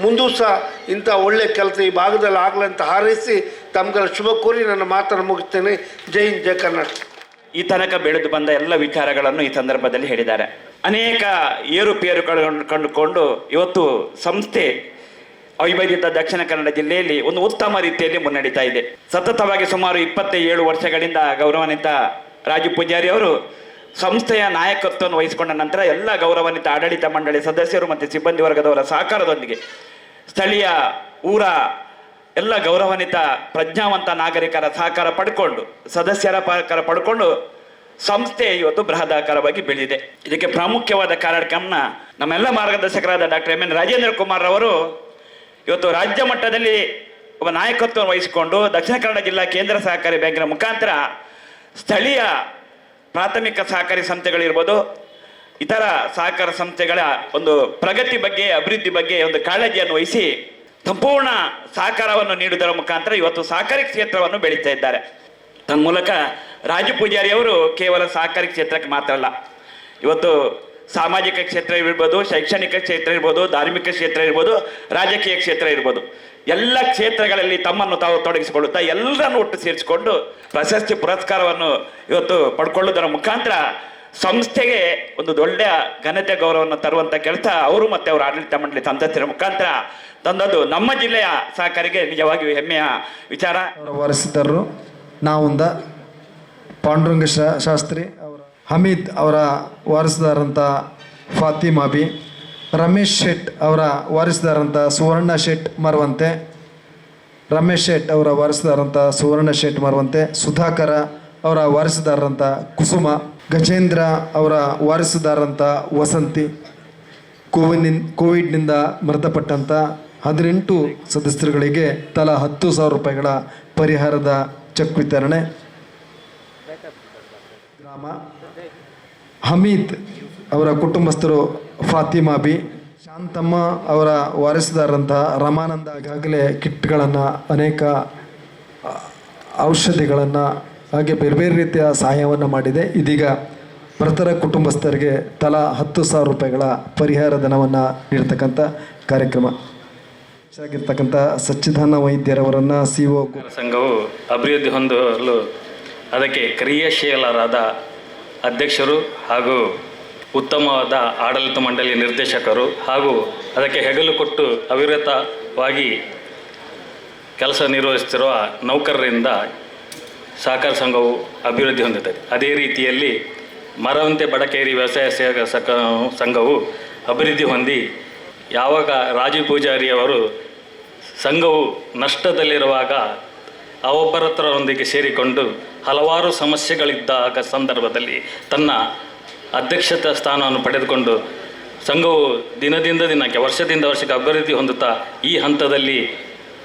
ಮುಂದೂ ಸಹ ಇಂಥ ಒಳ್ಳೆಯ ಕೆಲಸ ಈ ಭಾಗದಲ್ಲಿ ಆಗಲಂತ ಹಾರೈಸಿ ತಮ್ಗೆಲ್ಲ ಶುಭ ಕೋರಿ ನನ್ನ ಮಾತನ್ನು ಮುಗಿಸ್ತೇನೆ. ಜೈ ಹಿಂದ್, ಜೈ ಕರ್ನಾಟಕ. ಈ ತನಕ ಬೆಳೆದು ಬಂದ ಎಲ್ಲ ವಿಚಾರಗಳನ್ನು ಈ ಸಂದರ್ಭದಲ್ಲಿ ಹೇಳಿದ್ದಾರೆ. ಅನೇಕ ಏರುಪೇರುಗಳನ್ನು ಕಂಡುಕೊಂಡು ಇವತ್ತು ಸಂಸ್ಥೆ ಅವಿಭಜಿತ ದಕ್ಷಿಣ ಕನ್ನಡ ಜಿಲ್ಲೆಯಲ್ಲಿ ಒಂದು ಉತ್ತಮ ರೀತಿಯಲ್ಲಿ ಮುನ್ನಡೀತಾ ಇದೆ. ಸತತವಾಗಿ ಸುಮಾರು 27 ವರ್ಷಗಳಿಂದ ಗೌರವಾನ್ವಿತ ರಾಜು ಪೂಜಾರಿ ಅವರು ಸಂಸ್ಥೆಯ ನಾಯಕತ್ವವನ್ನು ವಹಿಸಿಕೊಂಡ ನಂತರ ಎಲ್ಲ ಗೌರವಾನ್ವಿತ ಆಡಳಿತ ಮಂಡಳಿ ಸದಸ್ಯರು ಮತ್ತು ಸಿಬ್ಬಂದಿ ವರ್ಗದವರ ಸಹಕಾರದೊಂದಿಗೆ ಸ್ಥಳೀಯ ಊರ ಎಲ್ಲ ಗೌರವಾನ್ವಿತ ಪ್ರಜ್ಞಾವಂತ ನಾಗರಿಕರ ಸಹಕಾರ ಪಡ್ಕೊಂಡು, ಸದಸ್ಯರ ಸಹಕಾರ ಪಡ್ಕೊಂಡು ಸಂಸ್ಥೆ ಇವತ್ತು ಬೃಹದಾಕಾರವಾಗಿ ಬೆಳೆದಿದೆ. ಇದಕ್ಕೆ ಪ್ರಾಮುಖ್ಯವಾದ ಕಾರಣಕ್ರಮ ನಮ್ಮೆಲ್ಲ ಮಾರ್ಗದರ್ಶಕರಾದ ಡಾಕ್ಟರ್ MN ರಾಜೇಂದ್ರ ಕುಮಾರ್ ಅವರು ಇವತ್ತು ರಾಜ್ಯ ಮಟ್ಟದಲ್ಲಿ ಒಬ್ಬ ನಾಯಕತ್ವವನ್ನು ವಹಿಸಿಕೊಂಡು ದಕ್ಷಿಣ ಕನ್ನಡ ಜಿಲ್ಲಾ ಕೇಂದ್ರ ಸಹಕಾರಿ ಬ್ಯಾಂಕಿನ ಮುಖಾಂತರ ಸ್ಥಳೀಯ ಪ್ರಾಥಮಿಕ ಸಹಕಾರಿ ಸಂಸ್ಥೆಗಳಿರ್ಬೋದು, ಇತರ ಸಹಕಾರ ಸಂಸ್ಥೆಗಳ ಒಂದು ಪ್ರಗತಿ ಬಗ್ಗೆ, ಅಭಿವೃದ್ಧಿ ಬಗ್ಗೆ ಒಂದು ಕಾಳಜಿಯನ್ನು ವಹಿಸಿ ಸಂಪೂರ್ಣ ಸಹಕಾರವನ್ನು ನೀಡುವುದರ ಮುಖಾಂತರ ಇವತ್ತು ಸಹಕಾರಿ ಕ್ಷೇತ್ರವನ್ನು ಬೆಳೀತಾ ಇದ್ದಾರೆ. ತನ್ಮೂಲಕ ರಾಜು ಪೂಜಾರಿ ಅವರು ಕೇವಲ ಸಹಕಾರಿ ಕ್ಷೇತ್ರಕ್ಕೆ ಮಾತ್ರ ಅಲ್ಲ, ಇವತ್ತು ಸಾಮಾಜಿಕ ಕ್ಷೇತ್ರ ಇರ್ಬೋದು, ಶೈಕ್ಷಣಿಕ ಕ್ಷೇತ್ರ ಇರ್ಬೋದು, ಧಾರ್ಮಿಕ ಕ್ಷೇತ್ರ ಇರ್ಬೋದು, ರಾಜಕೀಯ ಕ್ಷೇತ್ರ ಇರ್ಬೋದು, ಎಲ್ಲ ಕ್ಷೇತ್ರಗಳಲ್ಲಿ ತಮ್ಮನ್ನು ತಾವು ತೊಡಗಿಸಿಕೊಳ್ಳುತ್ತಾ ಎಲ್ಲರನ್ನು ಒಟ್ಟು ಸೇರಿಸಿಕೊಂಡು ಪ್ರಶಸ್ತಿ ಪುರಸ್ಕಾರವನ್ನು ಇವತ್ತು ಪಡ್ಕೊಳ್ಳುವುದರ ಮುಖಾಂತರ ಸಂಸ್ಥೆಗೆ ಒಂದು ದೊಡ್ಡ ಘನತೆ ಗೌರವವನ್ನು ತರುವಂಥ ಕೆಲಸ ಅವರು ಮತ್ತು ಅವರ ಆಡಳಿತ ಮಂಡಳಿ ಸದಸ್ಯರ ಮುಖಾಂತರ ತಂದದ್ದು ನಮ್ಮ ಜಿಲ್ಲೆಯ ಸಹಕಾರಿಗೆ ನಿಜವಾಗಿಯೂ ಹೆಮ್ಮೆಯ ವಿಚಾರ. ವರಿಸಿದರು ನಾವುಂದ ಪಾಂಡುರಂಗ ಶಾಸ್ತ್ರಿ ಅವರ ಹಮೀದ್ ಅವರ ವಾರಸುದಾರಂಥ ಫಾತಿಮಾ ಬಿ, ರಮೇಶ್ ಶೆಟ್ ಅವರ ವಾರಸುದಾರಂಥ ಸುವರ್ಣ ಶೆಟ್ ಮರವಂತೆ, ರಮೇಶ್ ಶೆಟ್ ಅವರ ವಾರಸುದಾರಂಥ ಸುವರ್ಣ ಶೆಟ್ ಮರವಂತೆ, ಸುಧಾಕರ ಅವರ ವಾರಸುದಾರರಂಥ ಕುಸುಮ, ಗಜೇಂದ್ರ ಅವರ ವಾರಸುದಾರಂಥ ವಸಂತಿ, ಕೋವಿಡ್ನಿಂದ ಮೃತಪಟ್ಟಂಥ 18 ಸದಸ್ಯರುಗಳಿಗೆ ತಲಾ 10,000 ರೂಪಾಯಿಗಳ ಪರಿಹಾರದ ಚೆಕ್ ವಿತರಣೆ. ಗ್ರಾಮ ಹಮೀದ್ ಅವರ ಕುಟುಂಬಸ್ಥರು ಫಾತಿಮಾ ಬಿ, ಶಾಂತಮ್ಮ ಅವರ ವಾರಸುದಾರಂತಹ ರಮಾನಂದ ಈಗಾಗಲೇ ಕಿಟ್ಗಳನ್ನು, ಅನೇಕ ಔಷಧಿಗಳನ್ನು ಹಾಗೆ ಬೇರೆ ಬೇರೆ ರೀತಿಯ ಸಹಾಯವನ್ನು ಮಾಡಿದೆ. ಇದೀಗ ಮೃತರ ಕುಟುಂಬಸ್ಥರಿಗೆ ತಲಾ 10,000 ರೂಪಾಯಿಗಳ ಪರಿಹಾರ ಧನವನ್ನು ನೀಡ್ತಕ್ಕಂಥ ಕಾರ್ಯಕ್ರಮ ಆಗಿರ್ತಕ್ಕಂಥ ಸಚ್ಚಿದಾನಂದ ವೈದ್ಯರವರನ್ನು CO ಸಂಘವು ಅಭಿವೃದ್ಧಿ ಹೊಂದಲು ಅದಕ್ಕೆ ಕ್ರಿಯಾಶೀಲರಾದ ಅಧ್ಯಕ್ಷರು ಹಾಗೂ ಉತ್ತಮವಾದ ಆಡಳಿತ ಮಂಡಳಿ ನಿರ್ದೇಶಕರು ಹಾಗೂ ಅದಕ್ಕೆ ಹೆಗಲು ಕೊಟ್ಟು ಅವಿರತವಾಗಿ ಕೆಲಸ ನಿರ್ವಹಿಸುತ್ತಿರುವ ನೌಕರರಿಂದ ಸಹಕಾರ ಸಂಘವು ಅಭಿವೃದ್ಧಿ ಹೊಂದುತ್ತದೆ. ಅದೇ ರೀತಿಯಲ್ಲಿ ಮರವಂತೆ ಬಡಕೇರಿ ವ್ಯವಸಾಯ ಸೇವಾ ಸಂಘವು ಅಭಿವೃದ್ಧಿ ಹೊಂದಿ ಯಾವಾಗ ರಾಜೀವ್ ಪೂಜಾರಿಯವರು ಸಂಘವು ನಷ್ಟದಲ್ಲಿರುವಾಗ ಒಬ್ಬರೊಂದಿಗೆ ಸೇರಿಕೊಂಡು ಹಲವಾರು ಸಮಸ್ಯೆಗಳಿದ್ದಾಗ ಸಂದರ್ಭದಲ್ಲಿ ತನ್ನ ಅಧ್ಯಕ್ಷತೆ ಸ್ಥಾನವನ್ನು ಪಡೆದುಕೊಂಡು ಸಂಘವು ದಿನದಿಂದ ದಿನಕ್ಕೆ ವರ್ಷದಿಂದ ವರ್ಷಕ್ಕೆ ಅಭಿವೃದ್ಧಿ ಹೊಂದುತ್ತಾ ಈ ಹಂತದಲ್ಲಿ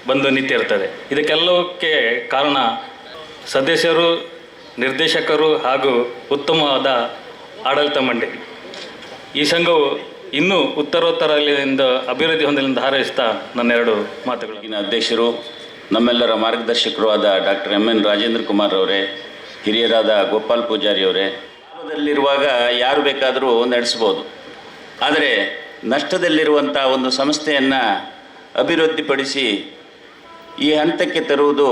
ಬಂದು ನಿಂತಿರುತ್ತದೆ. ಇದಕ್ಕೆಲ್ಲವಕ್ಕೆ ಕಾರಣ ಸದಸ್ಯರು, ನಿರ್ದೇಶಕರು ಹಾಗೂ ಉತ್ತಮವಾದ ಆಡಳಿತ ಮಂಡಳಿ. ಈ ಸಂಘವು ಇನ್ನೂ ಉತ್ತರೋತ್ತರದಿಂದ ಅಭಿವೃದ್ಧಿ ಹೊಂದಲೆಂದು ಹಾರೈಸ್ತಾ ನನ್ನ 2 ಮಾತುಗಳು. ಅಧ್ಯಕ್ಷರು, ನಮ್ಮೆಲ್ಲರ ಮಾರ್ಗದರ್ಶಕರು ಆದ ಡಾಕ್ಟರ್ MN ರಾಜೇಂದ್ರ ಕುಮಾರ್ ಅವರೇ, ಹಿರಿಯರಾದ ಗೋಪಾಲ್ ಪೂಜಾರಿ ಅವರೇ, ಲಾಭದಲ್ಲಿರುವಾಗ ಯಾರು ಬೇಕಾದರೂ ನಡೆಸ್ಬೋದು. ಆದರೆ ನಷ್ಟದಲ್ಲಿರುವಂಥ ಒಂದು ಸಂಸ್ಥೆಯನ್ನು ಅಭಿವೃದ್ಧಿಪಡಿಸಿ ಈ ಹಂತಕ್ಕೆ ತರುವುದು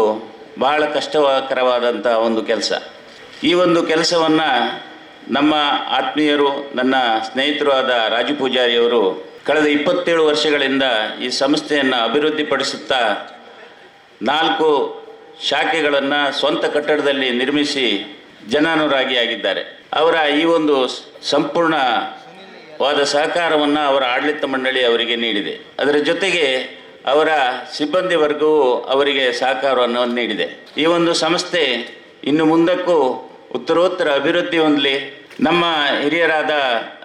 ಬಹಳ ಕಷ್ಟಕರವಾದಂಥ ಒಂದು ಕೆಲಸ. ಈ ಒಂದು ಕೆಲಸವನ್ನು ನಮ್ಮ ಆತ್ಮೀಯರು, ನನ್ನ ಸ್ನೇಹಿತರು ಆದ ರಾಜು ಪೂಜಾರಿಯವರು ಕಳೆದ 27 ವರ್ಷಗಳಿಂದ ಈ ಸಂಸ್ಥೆಯನ್ನು ಅಭಿವೃದ್ಧಿಪಡಿಸುತ್ತಾ 4 ಶಾಖೆಗಳನ್ನು ಸ್ವಂತ ಕಟ್ಟಡದಲ್ಲಿ ನಿರ್ಮಿಸಿ ಜನಾನುರಾಗಿಯಾಗಿದ್ದಾರೆ. ಅವರ ಈ ಒಂದು ಸಂಪೂರ್ಣವಾದ ಸಹಕಾರವನ್ನು ಅವರ ಆಡಳಿತ ಮಂಡಳಿ ಅವರಿಗೆ ನೀಡಿದೆ. ಅದರ ಜೊತೆಗೆ ಅವರ ಸಿಬ್ಬಂದಿ ವರ್ಗವು ಅವರಿಗೆ ಸಹಕಾರವನ್ನು ನೀಡಿದೆ. ಈ ಒಂದು ಸಂಸ್ಥೆ ಇನ್ನು ಮುಂದಕ್ಕೂ ಉತ್ತರೋತ್ತರ ಅಭಿವೃದ್ಧಿ ಹೊಂದಲಿ. ನಮ್ಮ ಹಿರಿಯರಾದ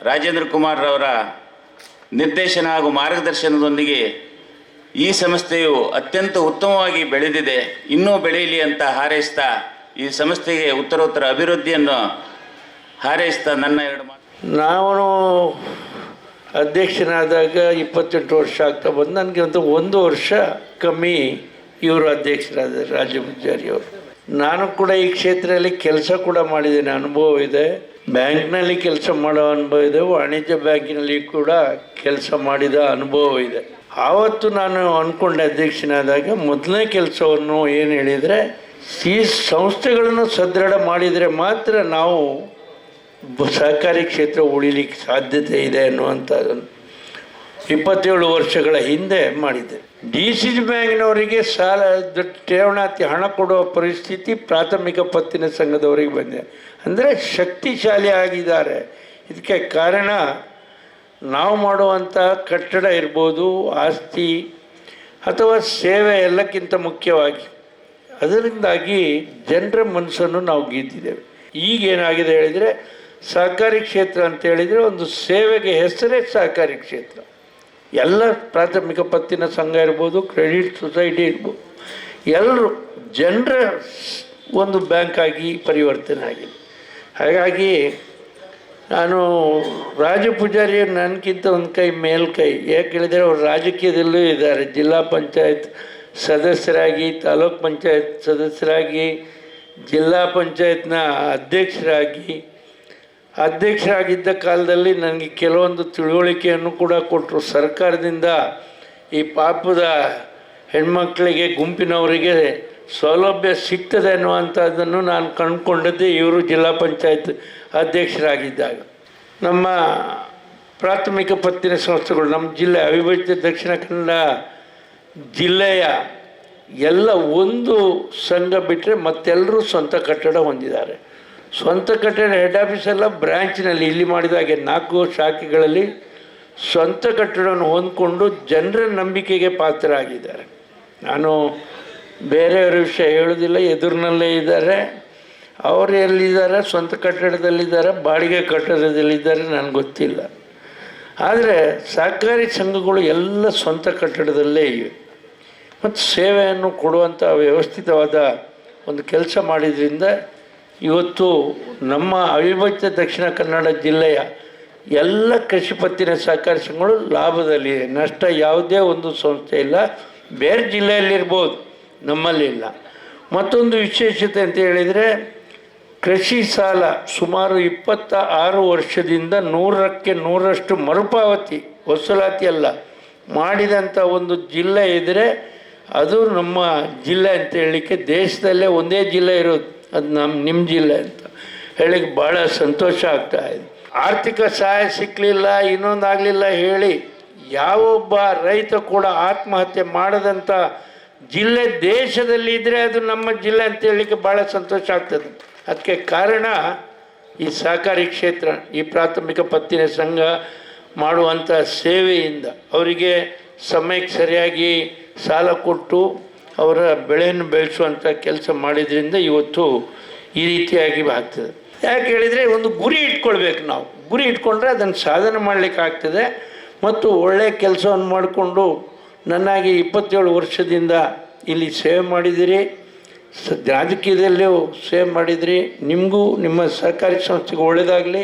ರಾಜೇಂದ್ರ ಕುಮಾರ್ ಅವರ ನಿರ್ದೇಶನ ಹಾಗೂ ಮಾರ್ಗದರ್ಶನದೊಂದಿಗೆ ಈ ಸಂಸ್ಥೆಯು ಅತ್ಯಂತ ಉತ್ತಮವಾಗಿ ಬೆಳೆದಿದೆ. ಇನ್ನೂ ಬೆಳೆಯಲಿ ಅಂತ ಹಾರೈಸ್ತಾ ಈ ಸಂಸ್ಥೆಗೆ ಉತ್ತರೋತ್ತರ ಅಭಿವೃದ್ಧಿಯನ್ನು ಹಾರೈಸ್ತಾ ನನ್ನ 2 ಮಾತು. ನಾನು ಅಧ್ಯಕ್ಷನಾದಾಗ 28 ವರ್ಷ ಆಗ್ತಾ ಬಂದು ನನಗೆ ಒಂದು ವರ್ಷ ಕಮ್ಮಿ ಇವರು ಅಧ್ಯಕ್ಷರಾದ ರಾಜು ಪೂಜಾರಿಯವರು. ನಾನು ಕೂಡ ಈ ಕ್ಷೇತ್ರದಲ್ಲಿ ಕೆಲಸ ಕೂಡ ಮಾಡಿದ್ದೇನೆ, ಅನುಭವ ಇದೆ. ಬ್ಯಾಂಕ್ನಲ್ಲಿ ಕೆಲಸ ಮಾಡೋ ಅನುಭವ ಇದೆ, ವಾಣಿಜ್ಯ ಬ್ಯಾಂಕಿನಲ್ಲಿ ಕೂಡ ಕೆಲಸ ಮಾಡಿದ ಅನುಭವ ಇದೆ. ಆವತ್ತು ನಾನು ಅಂದ್ಕೊಂಡೆ ಅಧ್ಯಕ್ಷನಾದಾಗ ಮೊದಲನೇ ಕೆಲಸವನ್ನು ಏನು ಹೇಳಿದರೆ, ಈ ಸಂಸ್ಥೆಗಳನ್ನು ಸದೃಢ ಮಾಡಿದರೆ ಮಾತ್ರ ನಾವು ಸಹಕಾರಿ ಕ್ಷೇತ್ರ ಉಳಿಲಿಕ್ಕೆ ಸಾಧ್ಯತೆ ಇದೆ ಅನ್ನುವಂಥದ್ದನ್ನು 27 ವರ್ಷಗಳ ಹಿಂದೆ ಮಾಡಿದ್ದೆ. DCG ಬ್ಯಾಂಕ್ನವರಿಗೆ ಸಾಲ ಠೇವಣಾತಿ ಹಣ ಕೊಡುವ ಪರಿಸ್ಥಿತಿ ಪ್ರಾಥಮಿಕ ಪತ್ತಿನ ಸಂಘದವರಿಗೆ ಬಂದಿದೆ. ಅಂದರೆ ಶಕ್ತಿಶಾಲಿ ಆಗಿದ್ದಾರೆ. ಇದಕ್ಕೆ ಕಾರಣ ನಾವು ಮಾಡುವಂಥ ಕಟ್ಟಡ ಇರ್ಬೋದು, ಆಸ್ತಿ ಅಥವಾ ಸೇವೆ ಎಲ್ಲಕ್ಕಿಂತ ಮುಖ್ಯವಾಗಿ ಅದರಿಂದಾಗಿ ಜನರ ಮನಸ್ಸನ್ನು ನಾವು ಗೆದ್ದಿದ್ದೇವೆ. ಈಗೇನಾಗಿದೆ ಹೇಳಿದರೆ, ಸಹಕಾರಿ ಕ್ಷೇತ್ರ ಅಂತ ಹೇಳಿದರೆ ಒಂದು ಸೇವೆಗೆ ಹೆಸರೇ ಸಹಕಾರಿ ಕ್ಷೇತ್ರ. ಎಲ್ಲ ಪ್ರಾಥಮಿಕ ಪತ್ತಿನ ಸಂಘ ಇರ್ಬೋದು, ಕ್ರೆಡಿಟ್ ಸೊಸೈಟಿ ಇರ್ಬೋದು, ಎಲ್ಲರೂ ಜನರ ಒಂದು ಬ್ಯಾಂಕ್ ಆಗಿ ಪರಿವರ್ತನೆ ಆಗಿದೆ. ಹಾಗಾಗಿ ನಾನು ರಾಜು ಪೂಜಾರಿ ನನಗಿಂತ ಒಂದು ಕೈ ಮೇಲ್ಕೈ. ಯಾಕೆ ಹೇಳಿದರೆ ಅವರು ರಾಜಕೀಯದಲ್ಲೂ ಇದ್ದಾರೆ. ಜಿಲ್ಲಾ ಪಂಚಾಯತ್ ಸದಸ್ಯರಾಗಿ, ತಾಲೂಕ್ ಪಂಚಾಯತ್ ಸದಸ್ಯರಾಗಿ, ಜಿಲ್ಲಾ ಪಂಚಾಯತ್ನ ಅಧ್ಯಕ್ಷರಾಗಿದ್ದ ಕಾಲದಲ್ಲಿ ನನಗೆ ಕೆಲವೊಂದು ತಿಳುವಳಿಕೆಯನ್ನು ಕೂಡ ಕೊಟ್ಟರು. ಸರ್ಕಾರದಿಂದ ಈ ಪಾಪದ ಹೆಣ್ಮಕ್ಳಿಗೆ, ಗುಂಪಿನವರಿಗೆ ಸೌಲಭ್ಯ ಸಿಗ್ತದೆ ಅನ್ನುವಂಥದ್ದನ್ನು ನಾನು ಕಂಡುಕೊಂಡದ್ದೇ ಇವರು ಜಿಲ್ಲಾ ಪಂಚಾಯತ್ ಅಧ್ಯಕ್ಷರಾಗಿದ್ದಾಗ. ನಮ್ಮ ಪ್ರಾಥಮಿಕ ಪತ್ತಿನ ಸಂಸ್ಥೆಗಳು ನಮ್ಮ ಜಿಲ್ಲೆ ಅವಿಭಜಿತ ದಕ್ಷಿಣ ಕನ್ನಡ ಜಿಲ್ಲೆಯ ಎಲ್ಲ ಒಂದು ಸಂಘ ಬಿಟ್ಟರೆ ಮತ್ತೆಲ್ಲರೂ ಸ್ವಂತ ಕಟ್ಟಡ ಹೊಂದಿದ್ದಾರೆ. ಸ್ವಂತ ಕಟ್ಟಡ ಹೆಡ್ ಆಫೀಸ್ ಎಲ್ಲ ಬ್ರ್ಯಾಂಚ್ನಲ್ಲಿ ಇಲ್ಲಿ ಮಾಡಿದ ಹಾಗೆ 4 ಶಾಖೆಗಳಲ್ಲಿ ಸ್ವಂತ ಕಟ್ಟಡವನ್ನು ಹೊಂದ್ಕೊಂಡು ಜನರ ನಂಬಿಕೆಗೆ ಪಾತ್ರ ಆಗಿದ್ದಾರೆ. ನಾನು ಬೇರೆಯವರ ವಿಷಯ ಹೇಳೋದಿಲ್ಲ, ಎದುರಿನಲ್ಲೇ ಇದ್ದಾರೆ. ಅವರು ಎಲ್ಲಿದ್ದಾರೆ, ಸ್ವಂತ ಕಟ್ಟಡದಲ್ಲಿದ್ದಾರೆ, ಬಾಡಿಗೆ ಕಟ್ಟಡದಲ್ಲಿದ್ದಾರೆ, ನನಗೆ ಗೊತ್ತಿಲ್ಲ. ಆದರೆ ಸಹಕಾರಿ ಸಂಘಗಳು ಎಲ್ಲ ಸ್ವಂತ ಕಟ್ಟಡದಲ್ಲೇ ಇವೆ ಮತ್ತು ಸೇವೆಯನ್ನು ಕೊಡುವಂಥ ವ್ಯವಸ್ಥಿತವಾದ ಒಂದು ಕೆಲಸ ಮಾಡಿದ್ರಿಂದ ಇವತ್ತು ನಮ್ಮ ಅವಿಭಜಿತ ದಕ್ಷಿಣ ಕನ್ನಡ ಜಿಲ್ಲೆಯ ಎಲ್ಲ ಕೃಷಿ ಪತ್ತಿನ ಸಹಕಾರಿ ಸಂಘಗಳು ಲಾಭದಲ್ಲಿದೆ. ನಷ್ಟ ಯಾವುದೇ ಒಂದು ಸಂಸ್ಥೆ ಇಲ್ಲ. ಬೇರೆ ಜಿಲ್ಲೆಯಲ್ಲಿರ್ಬೋದು, ನಮ್ಮಲ್ಲಿಲ್ಲ. ಮತ್ತೊಂದು ವಿಶೇಷತೆ ಅಂತ ಹೇಳಿದರೆ, ಕೃಷಿ ಸಾಲ ಸುಮಾರು 26 ವರ್ಷದಿಂದ 100ಕ್ಕೆ 100ರಷ್ಟು ಮರುಪಾವತಿ ವಸೂಲಾತಿ ಅಲ್ಲ ಮಾಡಿದಂಥ ಒಂದು ಜಿಲ್ಲೆ ಇದ್ದರೆ ಅದು ನಮ್ಮ ಜಿಲ್ಲೆ ಅಂತ ಹೇಳಲಿಕ್ಕೆ ದೇಶದಲ್ಲೇ ಒಂದೇ ಜಿಲ್ಲೆ ಇರೋದು, ಅದು ನಿಮ್ಮ ಜಿಲ್ಲೆ ಅಂತ ಹೇಳಿಕ್ಕೆ ಭಾಳ ಸಂತೋಷ ಆಗ್ತಾಯಿದೆ. ಆರ್ಥಿಕ ಸಹಾಯ ಸಿಕ್ಕಲಿಲ್ಲ, ಇನ್ನೊಂದಾಗಲಿಲ್ಲ ಹೇಳಿ ಯಾವೊಬ್ಬ ರೈತ ಕೂಡ ಆತ್ಮಹತ್ಯೆ ಮಾಡದಂಥ ಜಿಲ್ಲೆ ದೇಶದಲ್ಲಿ ಇದ್ದರೆ ಅದು ನಮ್ಮ ಜಿಲ್ಲೆ ಅಂತ ಹೇಳಲಿಕ್ಕೆ ಭಾಳ ಸಂತೋಷ ಆಗ್ತದೆ. ಅದಕ್ಕೆ ಕಾರಣ ಈ ಸಹಕಾರಿ ಕ್ಷೇತ್ರ, ಈ ಪ್ರಾಥಮಿಕ ಪತ್ತಿನ ಸಂಘ ಮಾಡುವಂಥ ಸೇವೆಯಿಂದ ಅವರಿಗೆ ಸಮಯಕ್ಕೆ ಸರಿಯಾಗಿ ಸಾಲ ಕೊಟ್ಟು ಅವರ ಬೆಳೆಯನ್ನು ಬೆಳೆಸುವಂಥ ಕೆಲಸ ಮಾಡಿದ್ರಿಂದ ಇವತ್ತು ಈ ರೀತಿಯಾಗಿ ಆಗ್ತದೆ. ಯಾಕೆ ಹೇಳಿದರೆ, ಒಂದು ಗುರಿ ಇಟ್ಕೊಳ್ಬೇಕು. ನಾವು ಗುರಿ ಇಟ್ಕೊಂಡ್ರೆ ಅದನ್ನು ಸಾಧನೆ ಮಾಡಲಿಕ್ಕೆ ಆಗ್ತದೆ. ಮತ್ತು ಒಳ್ಳೆಯ ಕೆಲಸವನ್ನು ಮಾಡಿಕೊಂಡು ನನ್ನಾಗಿ 27 ವರ್ಷದಿಂದ ಇಲ್ಲಿ ಸೇವೆ ಮಾಡಿದಿರಿ, ರಾಜಕೀಯದಲ್ಲೂ ಸೇವೆ ಮಾಡಿದಿರಿ. ನಿಮಗೂ ನಿಮ್ಮ ಸಹಕಾರಿ ಸಂಸ್ಥೆಗೆ ಒಳ್ಳೆಯದಾಗಲಿ.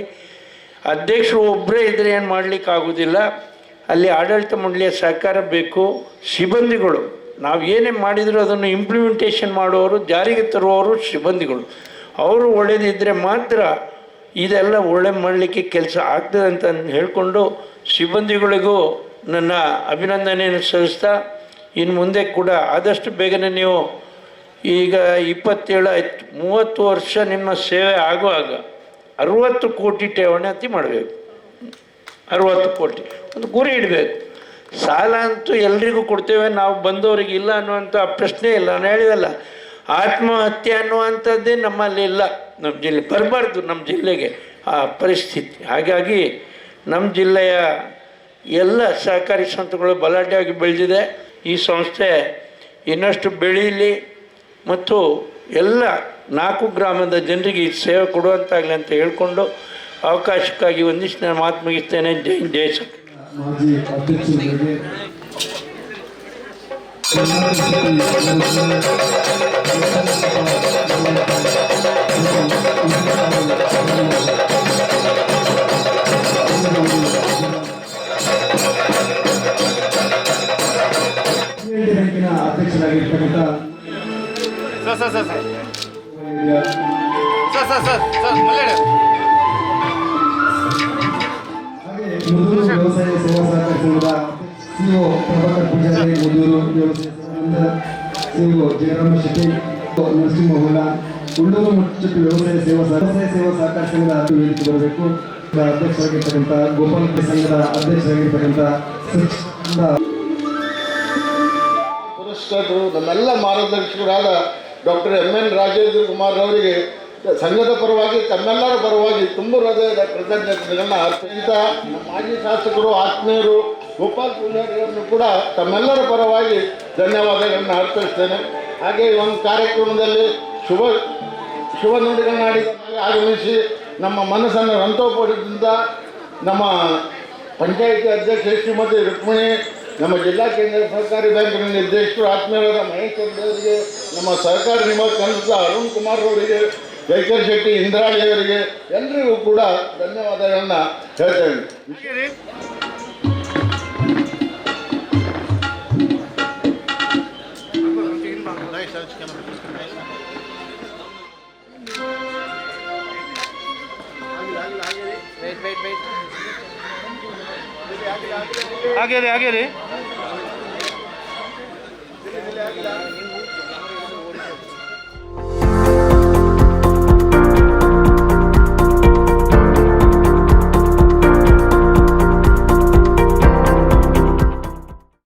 ಅಧ್ಯಕ್ಷರು ಒಬ್ಬರೇ ಇದ್ದರೆ ಏನು ಮಾಡಲಿಕ್ಕೆ ಆಗೋದಿಲ್ಲ, ಅಲ್ಲಿ ಆಡಳಿತ ಮಂಡಳಿಯ ಸಹಕಾರ ಬೇಕು. ಸಿಬ್ಬಂದಿಗಳು ನಾವು ಏನೇ ಮಾಡಿದರೂ ಅದನ್ನು ಇಂಪ್ಲಿಮೆಂಟೇಷನ್ ಮಾಡುವವರು, ಜಾರಿಗೆ ತರುವವರು ಸಿಬ್ಬಂದಿಗಳು. ಅವರು ಒಳ್ಳೆಯದಿದ್ದರೆ ಮಾತ್ರ ಇದೆಲ್ಲ ಒಳ್ಳೆ ಮಾಡಲಿಕ್ಕೆ ಕೆಲಸ ಆಗ್ತದೆ ಅಂತ ಹೇಳ್ಕೊಂಡು ಸಿಬ್ಬಂದಿಗಳಿಗೂ ನನ್ನ ಅಭಿನಂದನೆಯನ್ನು ಸಲ್ಲಿಸ್ತಾ, ಇನ್ನು ಮುಂದೆ ಕೂಡ ಆದಷ್ಟು ಬೇಗನೆ ನೀವು ಈಗ 27 ಆಯ್ತು, 30 ವರ್ಷ ನಿಮ್ಮ ಸೇವೆ ಆಗುವಾಗ 60 ಕೋಟಿ ಠೇವಣಿ ಅತಿ ಮಾಡಬೇಕು. 60 ಕೋಟಿ ಒಂದು ಗುರಿ ಇಡಬೇಕು. ಸಾಲ ಅಂತೂ ಎಲ್ರಿಗೂ ಕೊಡ್ತೇವೆ, ನಾವು ಬಂದವರಿಗೆ ಇಲ್ಲ ಅನ್ನುವಂಥ ಪ್ರಶ್ನೆ ಇಲ್ಲ. ನಾನು ಹೇಳಿದಲ್ಲ, ಆತ್ಮಹತ್ಯೆ ಅನ್ನುವಂಥದ್ದೇ ನಮ್ಮಲ್ಲಿ ಇಲ್ಲ. ನಮ್ಮ ಜಿಲ್ಲೆ ಬರಬಾರ್ದು, ನಮ್ಮ ಜಿಲ್ಲೆಗೆ ಆ ಪರಿಸ್ಥಿತಿ. ಹಾಗಾಗಿ ನಮ್ಮ ಜಿಲ್ಲೆಯ ಎಲ್ಲ ಸಹಕಾರಿ ಸಂಸ್ಥೆಗಳು ಬಲಾಢ್ಯವಾಗಿ ಬೆಳೆದಿದೆ. ಈ ಸಂಸ್ಥೆ ಇನ್ನಷ್ಟು ಬೆಳೀಲಿ ಮತ್ತು ಎಲ್ಲ 4 ಗ್ರಾಮದ ಜನರಿಗೆ ಈ ಸೇವೆ ಕೊಡುವಂತಾಗಲಿ ಅಂತ ಹೇಳ್ಕೊಂಡು ಅವಕಾಶಕ್ಕಾಗಿ ಒಂದಿಷ್ಟು ನಾನು ಮಾತು ಮುಗಿಸ್ತೇನೆ. ಜೈ ಜೈ ಸರ್. ಮಾಜಿ ಅಧ್ಯಕ್ಷರಿಗೆ ಬ್ಯಾಂಕಿನ ಅಧ್ಯಕ್ಷರಾಗಿರ್ತಕ್ಕಂಥ ಮುದೂರು ವ್ಯವಸಾಯ ಸೇವಾ ಸಹಕಾರಿ ಸಂಘದ ಸಿಒ ಪ್ರಭಾಕರ್ ಪೂಜಾರಿ, ಮುದೂರು ವ್ಯವಸಾಯ ಸಂಘದ ಸಿಒ ಜಯರಾಮ ಶೆಟ್ಟಿ, ನರಸಿಂಹಹೊಳ, ಉಳ್ಳೂರು ಮುಚ್ಚಟ್ಟು ವ್ಯವಸಾಯ ಸೇವಾ ಸಹಕಾರಿ ಸಂಘದ ವೇದಿಕೆ ಬರಬೇಕು. ಅಧ್ಯಕ್ಷರಾಗಿರ್ತಕ್ಕಂಥ ಗೋಪಾಲ ಸಂಘದ ಅಧ್ಯಕ್ಷರಾಗಿರ್ತಕ್ಕಂಥ ಪುರಸ್ಕೃತರು ನಮ್ಮೆಲ್ಲ ಮಾರ್ಗದರ್ಶಕರಾದ ಡಾಕ್ಟರ್ MN ರಾಜೇಂದ್ರ ಕುಮಾರ್ ಅವರಿಗೆ ಸಂಘದ ಪರವಾಗಿ, ತಮ್ಮೆಲ್ಲರ ಪರವಾಗಿ ತುಂಬ ಹೃದಯದ ಕೃತಜ್ಞತೆಗಳನ್ನು ಅರ್ಪಿಸಿದ ಮಾಜಿ ಶಾಸಕರು, ಆತ್ಮೀಯರು ಗೋಪಾಲ್ ಪೂಜಾರಿಯವರನ್ನು ಕೂಡ ತಮ್ಮೆಲ್ಲರ ಪರವಾಗಿ ಧನ್ಯವಾದಗಳನ್ನು ಅರ್ಪಿಸ್ತೇನೆ. ಹಾಗೆ ಈ ಒಂದು ಕಾರ್ಯಕ್ರಮದಲ್ಲಿ ಶುಭ ನುಡಿಗಳನ್ನಾಡಿ ಆಗಮಿಸಿ ನಮ್ಮ ಮನಸ್ಸನ್ನು ರಂತೋಪಡಿಸಿದ ನಮ್ಮ ಪಂಚಾಯಿತಿ ಅಧ್ಯಕ್ಷೆ ಶ್ರೀಮತಿ ರುಕ್ಮಿಣಿ, ನಮ್ಮ ಜಿಲ್ಲಾ ಕೇಂದ್ರ ಸಹಕಾರಿ ಬ್ಯಾಂಕಿನ ನಿರ್ದೇಶಕರು ಆತ್ಮೀಯರಾದ ಮಹೇಶ್ ಅವರಿಗೆ, ನಮ್ಮ ಸಹಕಾರಿ ನಿವಾಸ ಅರುಣ್ ಕುಮಾರ್ ಅವರಿಗೆ, ಜೈಕರ್ ಶೆಟ್ಟಿ, ಇಂದ್ರಾಳಿ ಅವರಿಗೆ ಎಲ್ಲರಿಗೂ ಕೂಡ ಧನ್ಯವಾದಗಳನ್ನು ಹೇಳ್ತೇನೆ. आगे रे